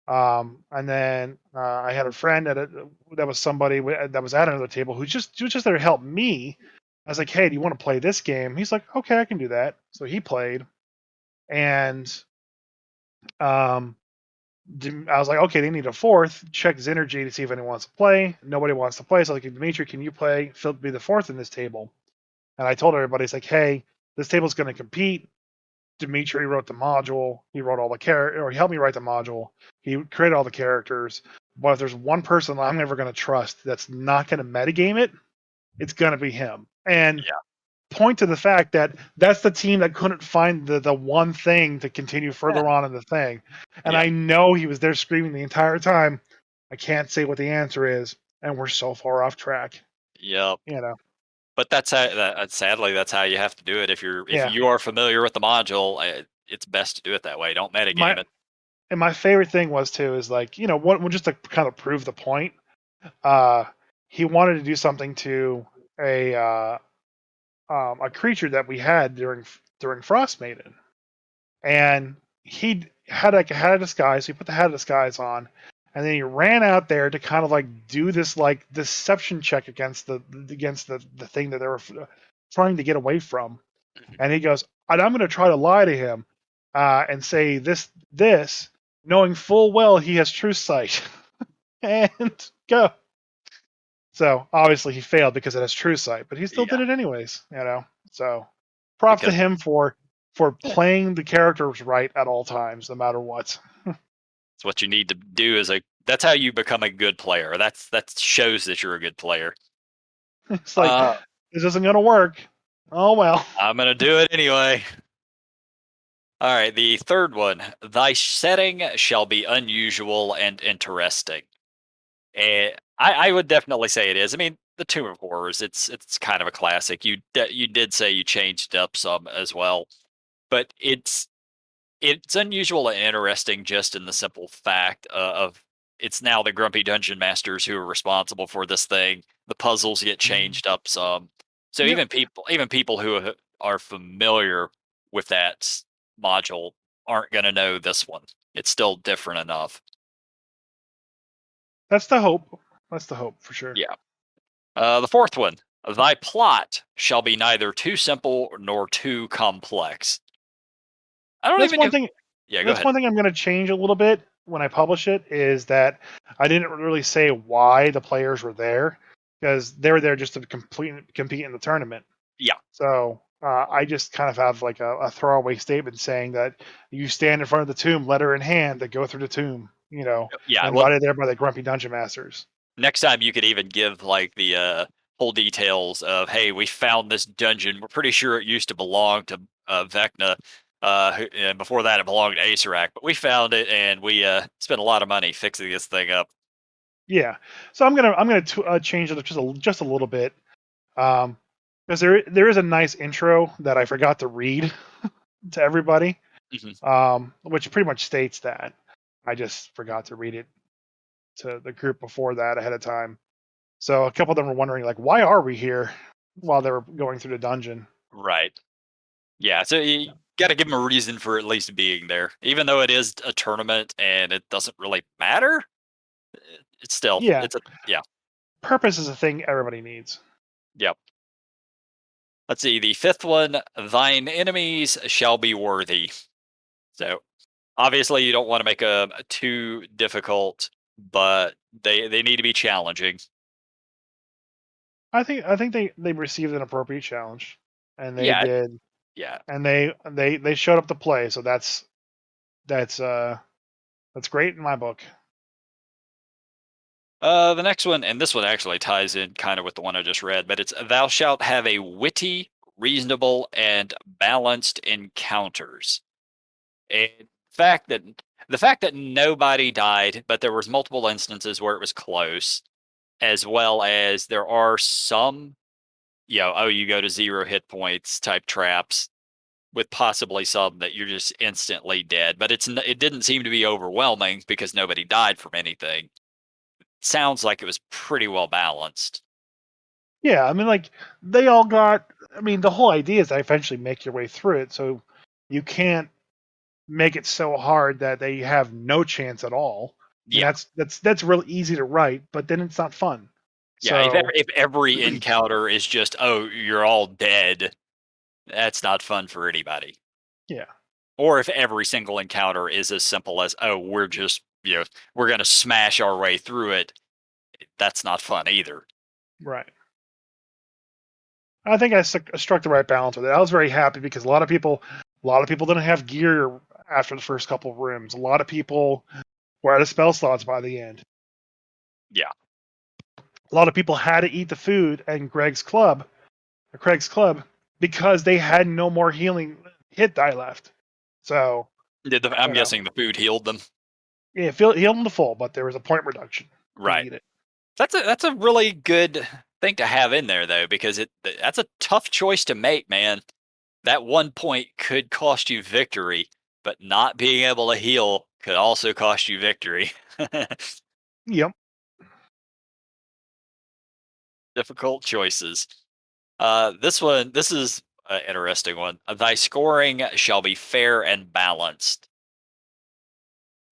And then I had a friend that was somebody that was at another table who was just there to help me. I was like, "Hey, do you want to play this game?" He's like, "Okay, I can do that." So he played, and um, I was like, "Okay, they need a fourth. Check Synergy to see if anyone wants to play." Nobody wants to play, so I was like, "Dimitri, can you play? Be the fourth in this table." And I told everybody, "It's like, hey, this table's going to compete. Dimitri wrote the module. He wrote all the or he helped me write the module. He created all the characters. But if there's one person I'm never going to trust that's not going to metagame it, it's going to be him." And yeah, point to the fact that that's the team that couldn't find the one thing to continue further on in the thing. And yeah, I know he was there screaming the entire time. I can't say what the answer is, and we're so far off track. yep. You know, But that's how. Sadly, that's how you have to do it. If yeah. you are familiar with the module, it's best to do it that way. Don't My metagame it. and my favorite thing was too is like what just to kind of prove the point. Uh, he wanted to do something to a a creature that we had during Frost Maiden, and he had a disguise. So he put the hat of disguise on, and then he ran out there to kind of like do this like deception check against the thing that they were trying to get away from. Mhm. And he goes, "And I'm going to try to lie to him and say this, knowing full well he has true sight." And go. So obviously he failed because it has true sight, but he still Yeah, did it anyways. So props to because him for playing the characters right at all times, no matter what. it's what you need to do. That's how you become a good player. That shows that you're a good player. It's like Uh, this isn't gonna work. Oh well. I'm gonna do it anyway. All right, the third one. Thy setting shall be unusual and interesting. I would definitely say it is. I mean, the Tomb of Horrors. It's kind of a classic. You did say you changed up some as well, but it's unusual and interesting just in the simple fact of it's now the grumpy dungeon masters who are responsible for this thing. The puzzles get changed up some, so Yep. even people who are familiar with module aren't going to know this one. It's still different enough. That's the hope. That's the hope for sure. Yeah. The fourth one. Thy plot shall be neither too simple nor too complex. I don't That's even one know. thing Yeah, go that's ahead. one thing I'm gonna change a little bit. when I publish it is that I didn't really say why the players were there because they were there just to compete in the tournament. Yeah, So I just kind of have like a throwaway statement saying that you stand in front of the tomb, letter in hand, that go through the tomb, yeah. Well, invited there by the grumpy dungeon masters. next time you could even give like the whole details of, hey, we found this dungeon. We're pretty sure it used to belong to Vecna. And before that, it belonged to Acerach, but we found it and we spent a lot of money fixing this thing up. Yeah. So I'm gonna change it just a little bit, because there is a nice intro that I forgot to read to everybody, Mhm. which pretty much states that. I just forgot to read it to the group before that ahead of time. So a couple of them were wondering like, why are we here while they were going through the dungeon? Right. Yeah. So you got to give them a reason for at least being there, even though it is a tournament and it doesn't really matter. It's still Yeah, it's a yeah. purpose is a thing everybody needs. Yep. Let's see. The fifth one: thine enemies shall be worthy. So obviously, you don't want to make them too difficult, but they need to be challenging. I think they received an appropriate challenge, and they Yeah, did, yeah. and they showed up to play. So that's that's great in my book. The next one, and this one actually ties in kind of with the one I just read, but it's thou shalt have a witty, reasonable, and balanced encounters. And the fact that nobody died, but there was multiple instances where it was close, as well as there are some, oh, you go to 0 hit points type traps with possibly some that you're just instantly dead. But it didn't seem to be overwhelming because nobody died from anything. Sounds like it was pretty well balanced. Yeah, I mean, like they all got. I mean, the whole idea is to eventually make your way through it, so you can't make it so hard that they have no chance at all. I mean, Yeah. that's real easy to write, but then it's not fun. Yeah, So if every encounter is just, "Oh, you're all dead," that's not fun for anybody. yeah, Or if every single encounter is as simple as, "Oh, we're just, we're gonna smash our way through it," that's not fun either. right. I think I struck the right balance with it. I was very happy because a lot of people didn't have gear after the first couple of rooms. A lot of people were out of spell slots by the end. Yeah. A lot of people had to eat the food at Craig's club, because they had no more healing hit die left. So, I'm you know, guessing the food healed them. yeah, healed them to full, but there was a point reduction to Right. eat it. That's a really good thing to have in there though, because that's a tough choice to make, man. That 1 point could cost you victory, but not being able to heal could also cost you victory. Yep. Difficult choices. This is an interesting one. Thy scoring shall be fair and balanced.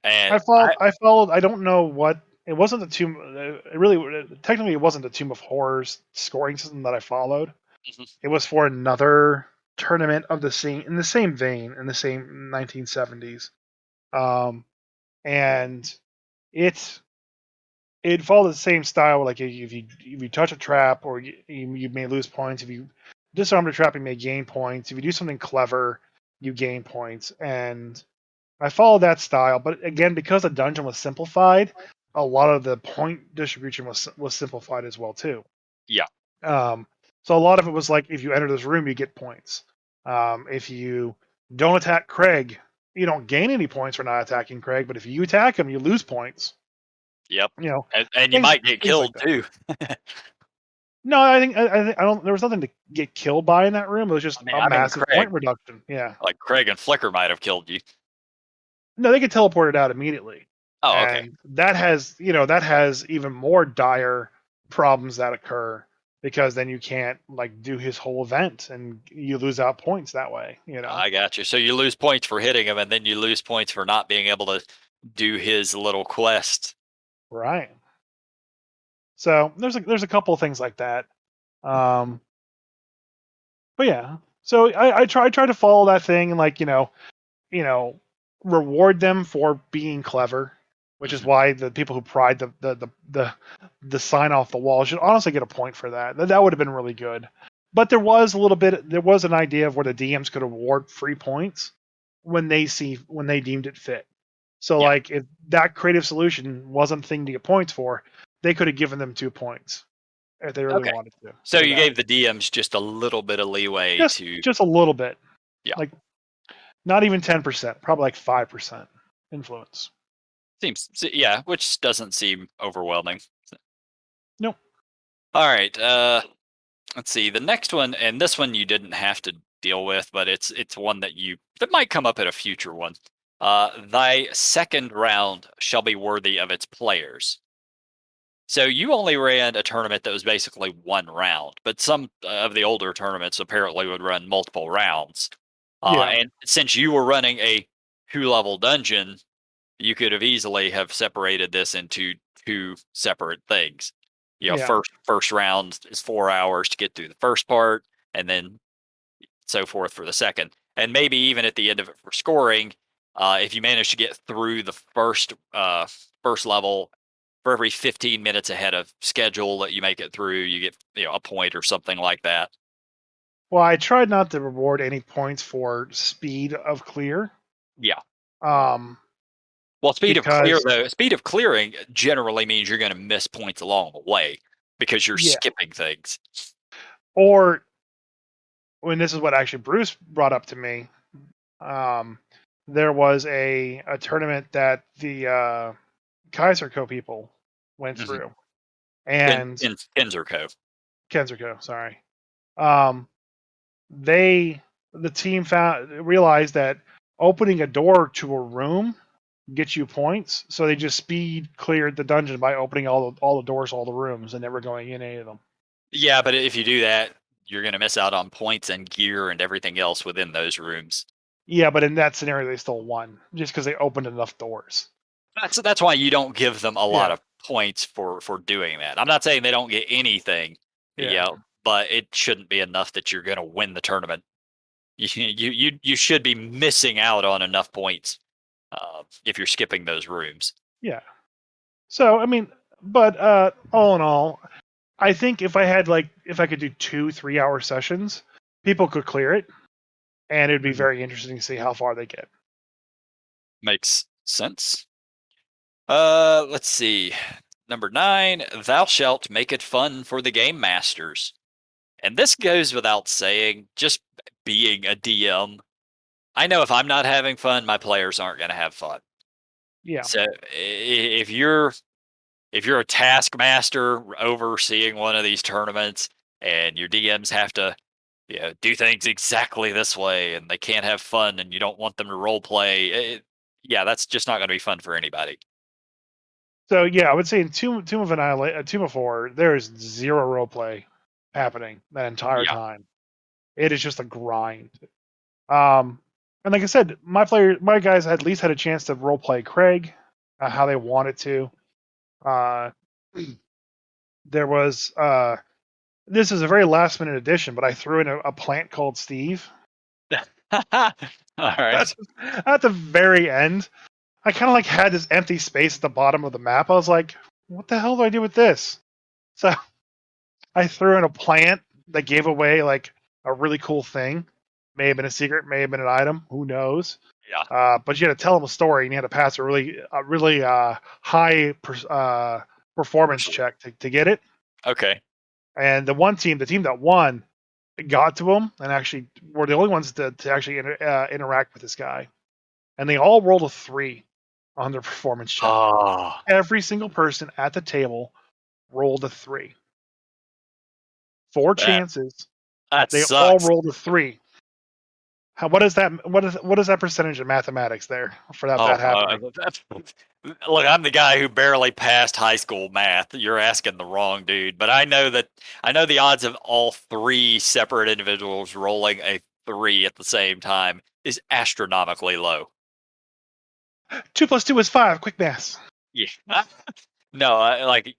And I followed. I don't know what it wasn't the tomb. It really technically it wasn't the Tomb of Horrors scoring system that I followed. Mhm. It was for another tournament of the same vein in the same 1970s. Um, and it it followed the same style. Like if you touch a trap, or you may lose points. If you disarm the trap, you may gain points. If you do something clever, you gain points. And I followed that style, but again, because the dungeon was simplified, a lot of the point distribution was simplified as well too. Yeah. Um, so a lot of it was like if you enter this room, you get points. If you don't attack Cr'aig, you don't gain any points for not attacking Cr'aig, but if you attack him, you lose points. Yep. You know, And you things might get things like killed that. too. No, I don't. There was nothing to get killed by in that room. It was just a I mean massive point Craig. reduction. Yeah. Like Craig and Flicker might have killed you. No, they get teleported out immediately, Oh, okay. and that has even more dire problems that occur because then you can't like do his whole event and you lose out points that way. I got you. So you lose points for hitting him, and then you lose points for not being able to do his little quest. Right. So there's a couple of things like that. Um, but yeah, so I try to follow that thing and like you know reward them for being clever. which is Mhm. why the people who pride the sign off the wall should honestly get a point for that. That would have been really good. But there was an idea of where the DMs could award free points when they deemed it fit. So Yeah. like if that creative solution wasn't a thing to get points for, they could have given them 2 points if they really Okay. wanted to So for you that. gave the DMs just a little bit of leeway Just to, just a little bit, yeah, like not even 10%, probably like 5% influence. yeah, which doesn't seem overwhelming. Nope. All right. Let's see. The next one, and this one you didn't have to deal with, but it's one that might come up at a future one. Thy second round shall be worthy of its players. So you only ran a tournament that was basically one round, but some of the older tournaments apparently would run multiple rounds. Yeah. And since you were running a two-level dungeon, you could have easily have separated this into two separate things. Yeah. First round is 4 hours to get through the first part, and then so forth for the second. And maybe even at the end of it for scoring, if you manage to get through the first level for every 15 minutes ahead of schedule that you make it through, you get a point or something like that. Well, I tried not to reward any points for speed of clear, Yeah. um, Well, because speed of clearing generally means you're going to miss points along the way because you're yeah, skipping things. or when this is what actually Bruce brought up to me, um, there was a tournament that the Kaiser Co people went Hmm. through, and Kenzerco. Kenzerco, sorry. Um, they the team found realized that opening a door to a room gets you points, so they just speed cleared the dungeon by opening all the doors, all the rooms, and never going in any of them. Yeah, but if you do that, you're going to miss out on points and gear and everything else within those rooms. Yeah, but in that scenario, they still won just because they opened enough doors. That's why you don't give them a lot Yeah, of points for doing that. I'm not saying they don't get anything, yeah, but it shouldn't be enough that you're going to win the tournament. You should be missing out on enough points if you're skipping those rooms. yeah. So I mean, but all in all, I think if I could do 2 3 hour sessions, people could clear it, and it'd be Mhm. very interesting to see how far they get. Makes sense. Let's see. Number 9, thou shalt make it fun for the game masters. And this goes without saying, just being a DM. I know if I'm not having fun, my players aren't going to have fun. Yeah. So if you're a taskmaster overseeing one of these tournaments and your DMs have to do things exactly this way and they can't have fun and you don't want them to role play, yeah, that's just not going to be fun for anybody. So yeah, I would say in Tomb of Annihilation, Tomb of Horror, there is zero role play happening that entire Yeah. time. It is just a grind. And like I said, my guys at least had a chance to role play Cr'aig, how they wanted to. Uh, there was this is a very last minute addition, but I threw in a plant called Steve. All That's right. at the very end. I kind of like had this empty space at the bottom of the map. I was like, what the hell do I do with this? So I threw in a plant that gave away like a really cool thing. May have been a secret, may have been an item. Who knows? Yeah. But you had to tell them a story, and you had to pass a really high performance check to get it. Okay. And the team that won, got to him and actually were the only ones to actually interact with this guy. And they all rolled a 3 on their performance check. Oh, Every single person at the table rolled a 3. 4 that chances. that They all sucks. rolled a 3. What is that percentage of mathematics there for that Oh, happening? look, I'm the guy who barely passed high school math. You're asking the wrong dude, but I know the odds of all three separate individuals rolling a 3 at the same time is astronomically low. 2 plus 2 is 5. Quick math. Yeah. No, it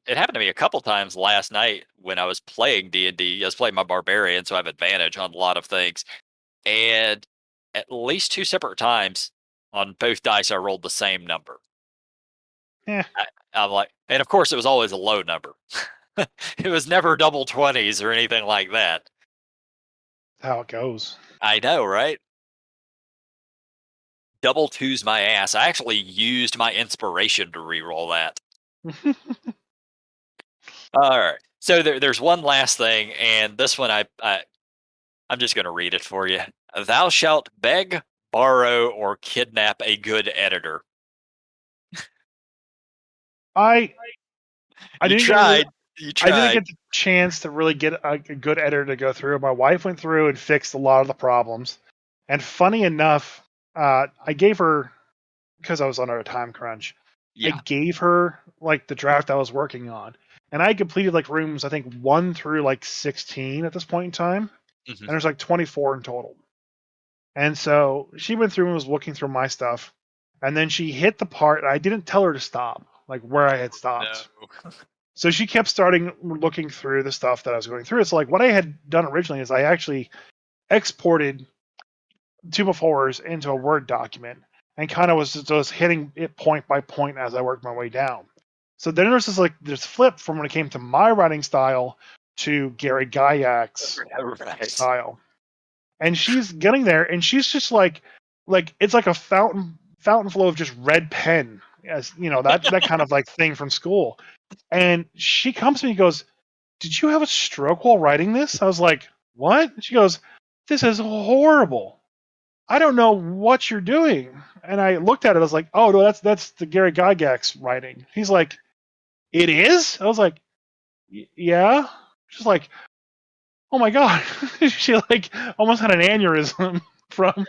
happened to me a couple times last night when I was playing D&D. I was playing my barbarian, so I have advantage on a lot of things. And at least two separate times on both dice, I rolled the same number. Eh, I'm like, and of course, it was always a low number. It was never double 20s or anything like that. how it goes. I know, right? Double twos my ass. I actually used my inspiration to re-roll that. All right. So there's one last thing, and this one I'm just going to read it for you. Thou shalt beg, borrow, or kidnap a good editor. I I You didn't get really tried. You I didn't tried. get the chance to really get a good editor to go through. My wife went through and fixed a lot of the problems. And funny enough, I gave her, because I was under a time crunch, I Yeah. gave her like the draft I was working on. And I completed like rooms, I think 1 through like 16 at this point in time. Mhm. And there's like 24 in total. And so she went through and was looking through my stuff. And then she hit the part, I didn't tell her to stop, like where I had No. stopped. So she kept starting looking through the stuff that I was going through. It's like what I had done originally is I actually exported Tomb of Horrors into a Word document and kind of was just hitting it point by point as I worked my way down. So then there's this flip from when it came to my writing style to Gary Gygax's Right. style. And she's getting there and she's just like it's like a fountain flow of just red pen, as you know, that kind of like thing from school. And she comes to me and goes, "Did you have a stroke while writing this?" I was like, "What?" She goes, "This is horrible. I don't know what you're doing." And I looked at it. I was like, "Oh no, that's the Gary Gygax writing." He's like, "It is?" I was like, "Yeah." She's like, "Oh my god." She like almost had an aneurysm from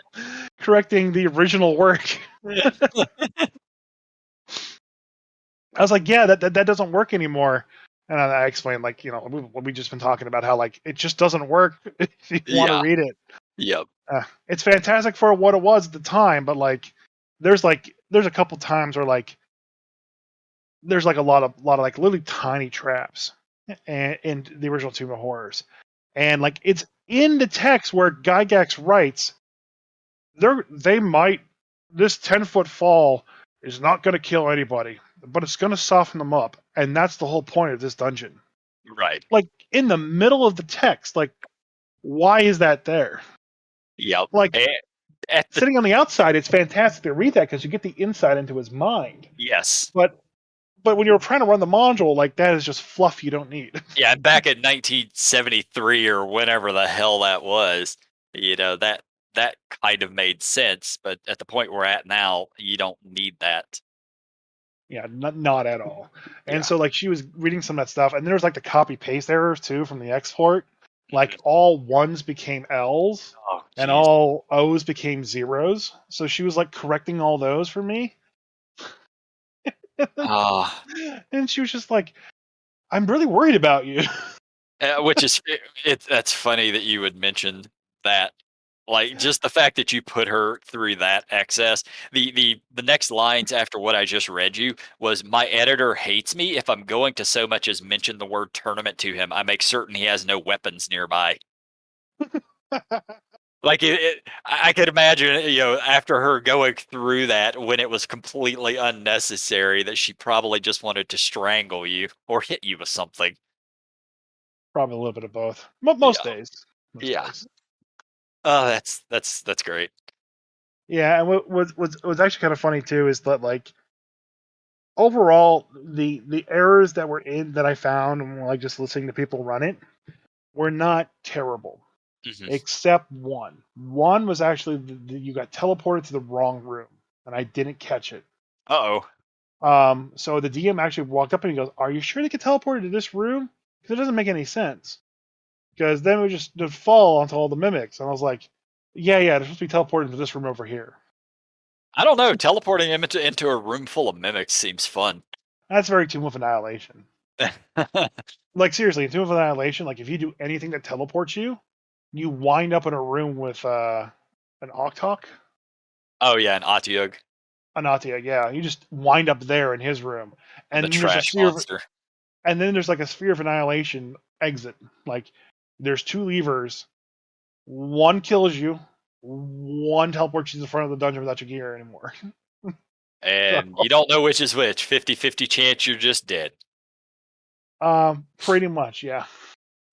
correcting the original work. I was like, "Yeah, that doesn't work anymore." And I explained, like, you know, we just been talking about how like it just doesn't work if you want to Yeah. read it. Yep. It's fantastic for what it was at the time, but there's a couple times where like there's like a lot of like literally tiny traps in the original Tomb of Horrors, and like it's in the text where Gygax writes they might this 10-foot fall is not going to kill anybody, but it's going to soften them up, and that's the whole point of this dungeon. Right. Like in the middle of the text, like why is that there? Yep. Like At the sitting on the outside, it's fantastic to read that because you get the insight into his mind. yes. But when you're trying to run the module, like that is just fluff you don't need. Yeah, back in 1973 or whenever the hell that was, that kind of made sense, but at the point we're at now, you don't need that. Yeah, not at all. And Yeah. so like she was reading some of that stuff, and there was like the copy paste errors too from the export. Mhm. Like all ones became L's Oh, and jeez. all O's became zeros. So she was like correcting all those for me. Ah. And she was just like, "I'm really worried about you." Which is that's funny that you would mention that. Like just the fact that you put her through that excess. The next lines after what I just read you was my editor hates me if I'm going to so much as mention the word tournament to him. I make certain he has no weapons nearby. Like I could imagine, after her going through that when it was completely unnecessary, that she probably just wanted to strangle you or hit you with something. Probably a little bit of both. Yeah, Most days. Most yeah. days. Oh, that's great. Yeah, and what's actually kind of funny too is that like overall the errors that were in that I found and like just listening to people run it were not terrible, Hmm. except one. One was actually you got teleported to the wrong room, and I didn't catch it. Uh-oh. So the DM actually walked up and he goes, "Are you sure they get teleported to this room? Because it doesn't make any sense. Because then we just would fall onto all the mimics." And I was like, "Yeah, they're supposed to be teleported to this room over here." I don't know, teleporting him into a room full of mimics seems fun. That's very Tomb of Annihilation. Like seriously, in Tomb of Annihilation, like if you do anything that teleports you, you wind up in a room with an Octok, Oh, yeah, an Otyugh, Anatia. Yeah, you just wind up there in his room, the and then there's a trash sphere of, monster. and then there's like a sphere of annihilation exit. Like there's two levers. One kills you. One teleports you to the front of the dungeon without your gear anymore. So, and you don't know which is which. 50-50 chance you're just dead. pretty much, yeah,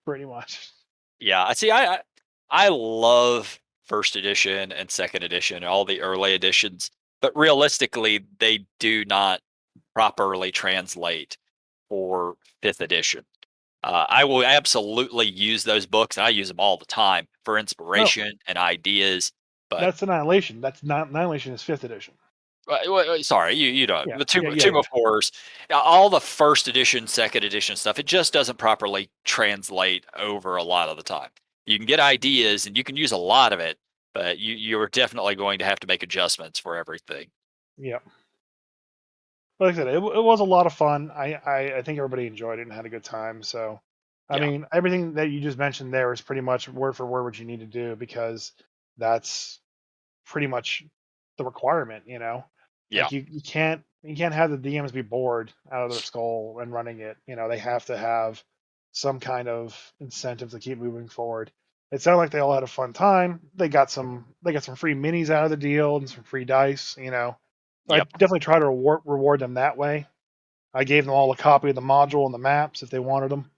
pretty much. Yeah, I see. I love first edition and second edition, all the early editions, but realistically, they do not properly translate for fifth edition. I will absolutely use those books, and I use them all the time for No, inspiration and ideas. But that's Annihilation. That's not Annihilation is fifth edition. sorry, you don't. Yeah, The yeah, yeah, Tomb yeah. of Horrors, all the first edition, second edition stuff, it just doesn't properly translate over a lot of the time. You can get ideas, and you can use a lot of it, but you're definitely going to have to make adjustments for everything. Yeah. But like I said, it was a lot of fun. I think everybody enjoyed it and had a good time. So, I Yeah, mean, everything that you just mentioned there is pretty much word for word what you need to do because that's pretty much the requirement. yeah, Like you can't have the DMs be bored out of their skull when running it. They have to have some kind of incentive to keep moving forward. It sounded like they all had a fun time. They got some free minis out of the deal and some free dice. So I yep. definitely try to reward them that way. I gave them all a copy of the module and the maps if they wanted them,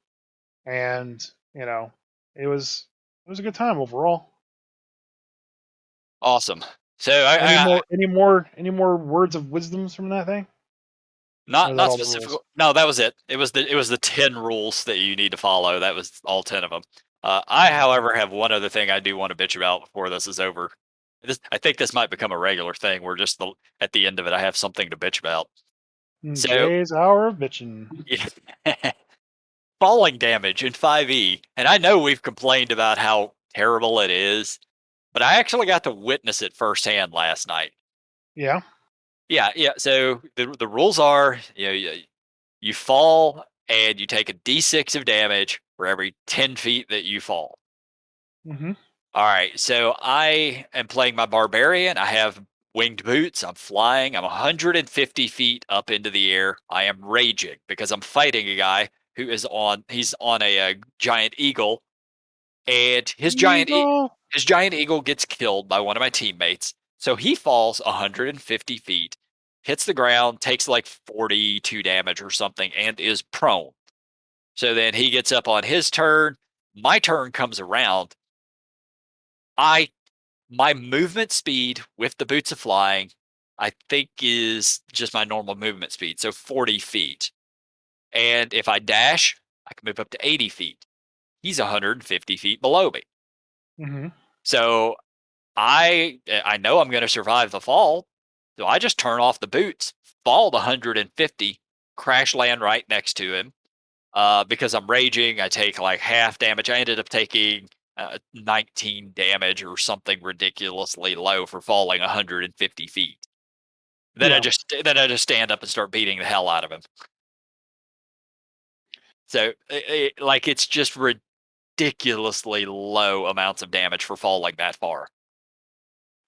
and you know, it was it was a good time overall. Awesome. So Any more any more any more words of wisdoms from that thing? Or is that not all the specific. rules? No, that was it. It was the 10 rules that you need to follow. That was all 10 of them. I, however, have one other thing I do want to bitch about before this is over. I think this might become a regular thing where just at the end of it, I have something to bitch about. So, Jay's hour of bitching. yeah, falling damage in 5e, and I know we've complained about how terrible it is, but I actually got to witness it firsthand last night. Yeah. Yeah, yeah. So the rules are, you fall and you take a d6 of damage for every 10 feet that you fall. Mm-hmm. All right, so I am playing my barbarian. I have winged boots. I'm flying. I'm 150 feet up into the air. I am raging because I'm fighting a guy he's on a giant eagle, and Eagle. his giant eagle gets killed by one of my teammates. So he falls 150 feet, hits the ground, takes like 42 damage or something, and is prone. So then he gets up on his turn. My turn comes around. I My movement speed with the boots of flying, I think, is just my normal movement speed, so 40 feet. And if I dash, I can move up to 80 feet. He's 150 feet below me. Mm-hmm. So I know I'm going to survive the fall. So I just turn off the boots, fall to 150, crash land right next to him. Because I'm raging, I take like half damage. I ended up taking 19 damage or something ridiculously low for falling 150 feet. Yeah. Then I just stand up and start beating the hell out of him. So like it's just ridiculously low amounts of damage for falling that far.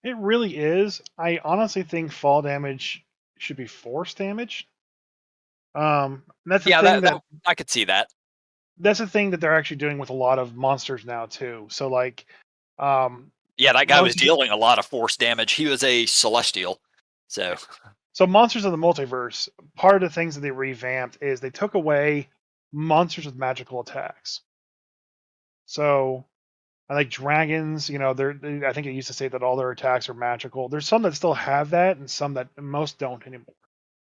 It really is. I honestly think fall damage should be force damage. That's the Yeah, thing that that I could see that. that's the thing that they're actually doing with a lot of monsters now too. So like, um, Yeah, that guy was monsters. dealing a lot of force damage. He was a celestial. So So monsters of the multiverse. Part of the things that they revamped is they took away monsters with magical attacks. So I like dragons. I think it used to say that all their attacks are magical. There's some that still have that, and some that most don't anymore.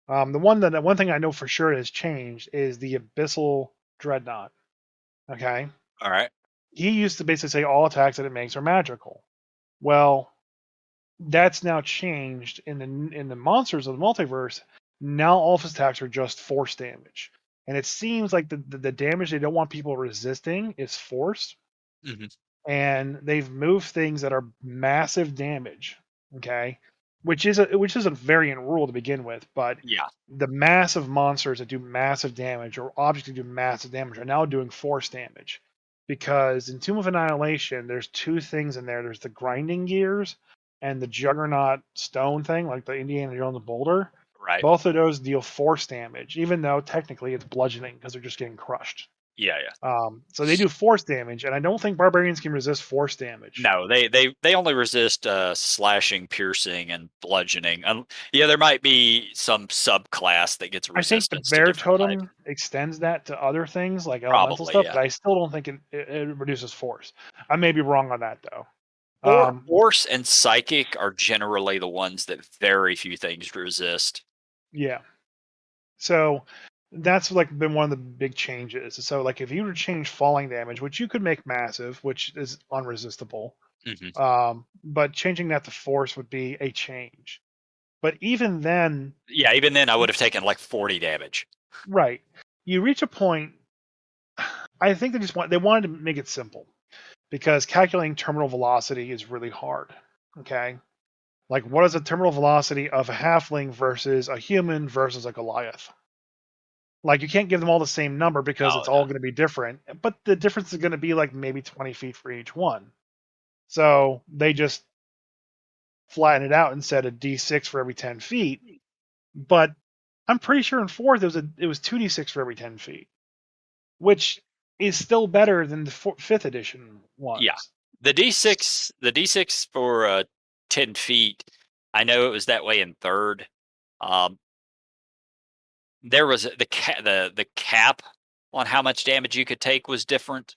The one thing I know for sure has changed is the Abyssal Dreadnought. Okay, all right. he used to basically say all attacks that it makes are magical. Well, that's now changed in the monsters of the multiverse. Now all of his attacks are just force damage, and it seems like the damage they don't want people resisting is force, Hmm. and they've moved things that are massive damage. Okay, which is a variant rule to begin with, but Yeah. the massive monsters that do massive damage or objects that do massive damage are now doing force damage. Because in Tomb of Annihilation, there's two things in there. There's the grinding gears and the Juggernaut stone thing, like the Indiana Jones boulder. Right. Both of those deal force damage, even though technically it's bludgeoning because they're just getting crushed. Yeah, yeah. So they do force damage, and I don't think barbarians can resist force damage. No, they only resist slashing, piercing, and bludgeoning. Yeah, there might be some subclass that gets I think the resistance to bear different types. totem extends that to other things like elemental Probably, stuff, yeah. but I still don't think it reduces force. I may be wrong on that though. Um, Force and psychic are generally the ones that very few things resist. yeah. So that's like been one of the big changes. So like if you were to change falling damage, which you could make massive, which is unresistible, Hmm. but changing that to force would be a change. But even then, Yeah, even then, I would have taken like 40 damage. right, you reach a point. I think they wanted to make it simple because calculating terminal velocity is really hard. Okay, like what is the terminal velocity of a halfling versus a human versus a Goliath? Like you can't give them all the same number because Oh it's all no. going to be different, but the difference is going to be like maybe 20 feet for each one. So they just flatten it out and said a d6 for every 10 feet. But I'm pretty sure in fourth it was 2d6 for every 10 feet, which is still better than the fifth edition Yeah, ones. the D6 for 10 feet. I know it was that way in third. Um, there was the cap on how much damage you could take was different,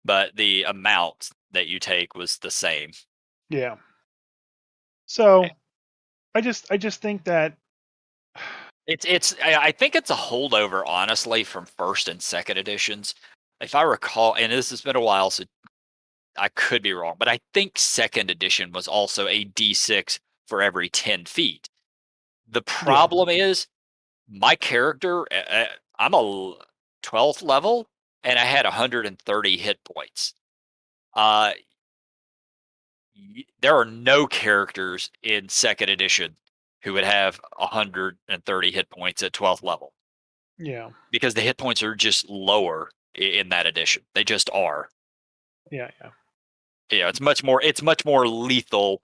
but the amount that you take was the same. Yeah. So I just think that I think it's a holdover, honestly, from first and second editions. If I recall, and this has been a while, so I could be wrong, but I think second edition was also a D6 for every 10 feet. The yeah, problem is my character, I'm a 12th level and I had 130 hit points. Uh, there are no characters in second edition who would have 130 hit points at 12th level yeah, because the hit points are just lower in that edition. They just are. yeah, yeah. Yeah, it's much more lethal.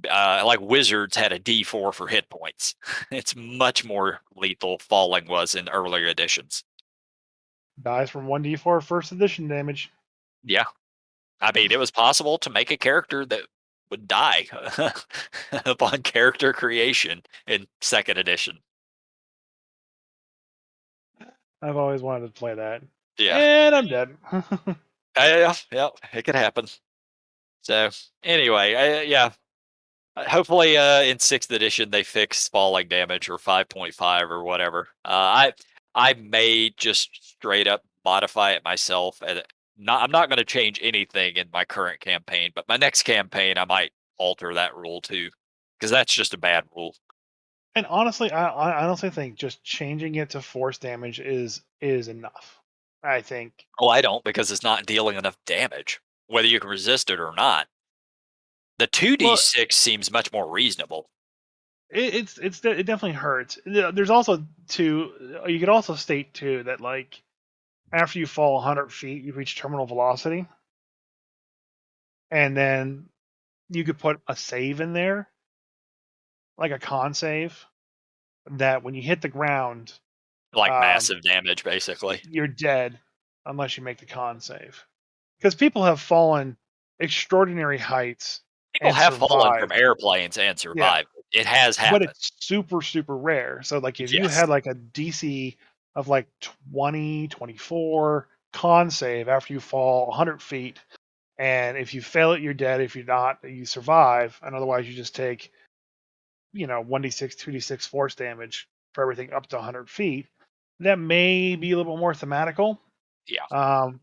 Like wizards had a D4 for hit points. It's much more lethal falling was in earlier editions. Dies from 1d4 first edition damage. Yeah. I mean, it was possible to make a character that would die upon character creation in second edition. I've always wanted to play that. Yeah. And I'm dead. Yeah, yeah, it could happen. So anyway, yeah, hopefully in sixth edition they fix falling damage or 5.5 or whatever. I may just straight up modify it myself, and I'm not going to change anything in my current campaign, but my next campaign I might alter that rule too, because that's just a bad rule. And honestly, I honestly think just changing it to force damage is enough. I think. Oh, I don't, because it's not dealing enough damage, whether you can resist it or not. The Well, 2d6 seems much more reasonable. it definitely hurts. There's also too. You could also state too that like after you fall 100 feet, you reach terminal velocity, and then you could put a save in there, like a con save, that when you hit the ground, Like um, massive damage, basically. you're dead unless you make the con save. Because people have fallen extraordinary heights People and have fallen from survived. airplanes and Yeah, survived. It has but happened. it's super super rare. So like if you Yes. had like a DC of like 20, 24 con save after you fall 100 feet, and if you fail it, you're dead. If you're not, you survive, and otherwise you just take 1d6, 2d6 force damage for everything up to 100 feet. That may be a little bit more thematical, Yeah. um,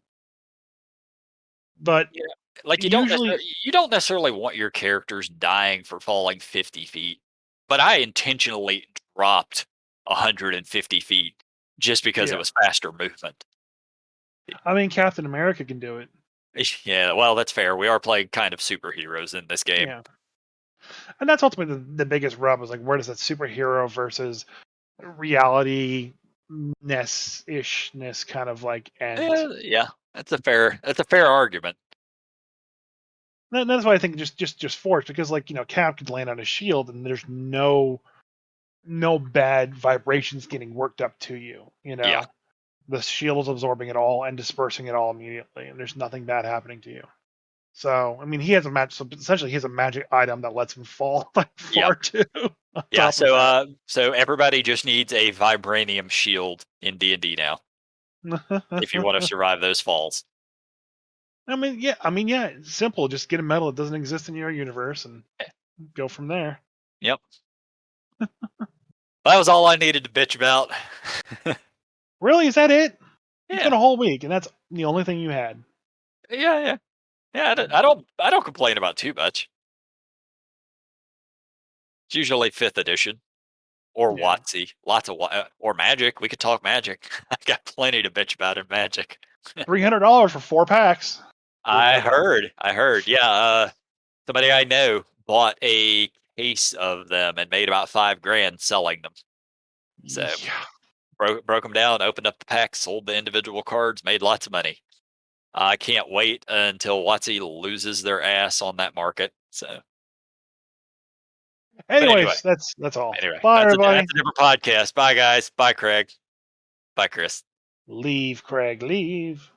but Yeah. Like usually, you don't necessarily want your characters dying for falling 50 feet, but I intentionally dropped 150 feet just because it yeah. was faster movement. I mean, Captain America can do it. Yeah, well, that's fair. We are playing kind of superheroes in this game. Yeah, and that's ultimately the biggest rub is like where does that superhero versus reality ness ishness kind of like end. Yeah, that's a fair argument. That's why I think just force because like Cap could land on a shield and there's no bad vibrations getting worked up to you. Yeah. the shield is absorbing it all and dispersing it all immediately, and there's nothing bad happening to you. So, I mean, he has a match. So essentially, he has a magic item that lets him fall by Yep. far too. On Yeah. top of that, So everybody just needs a vibranium shield in D&D now if you want to survive those falls. I mean, yeah. It's simple. Just get a medal that doesn't exist in your universe and go from there. Yep. That was all I needed to bitch about. Really, is that it? It's been Yeah. a whole week, and that's the only thing you had. Yeah. Yeah. Yeah. I don't complain about too much. It's usually 5th edition or Yeah, WotC. Lots of or Magic. We could talk Magic. I got plenty to bitch about in Magic. $300 for 4 packs. I heard. I heard. Yeah. Somebody I know bought a case of them and made about 5 grand selling them. So Yeah. broke them down, opened up the packs, sold the individual cards, made lots of money. I can't wait until WotC loses their ass on that market. So, but Anyways, that's all. Bye, that's everybody. a different podcast. Bye guys. Bye Craig. Bye Chris. Leave, Cr'aig. Leave.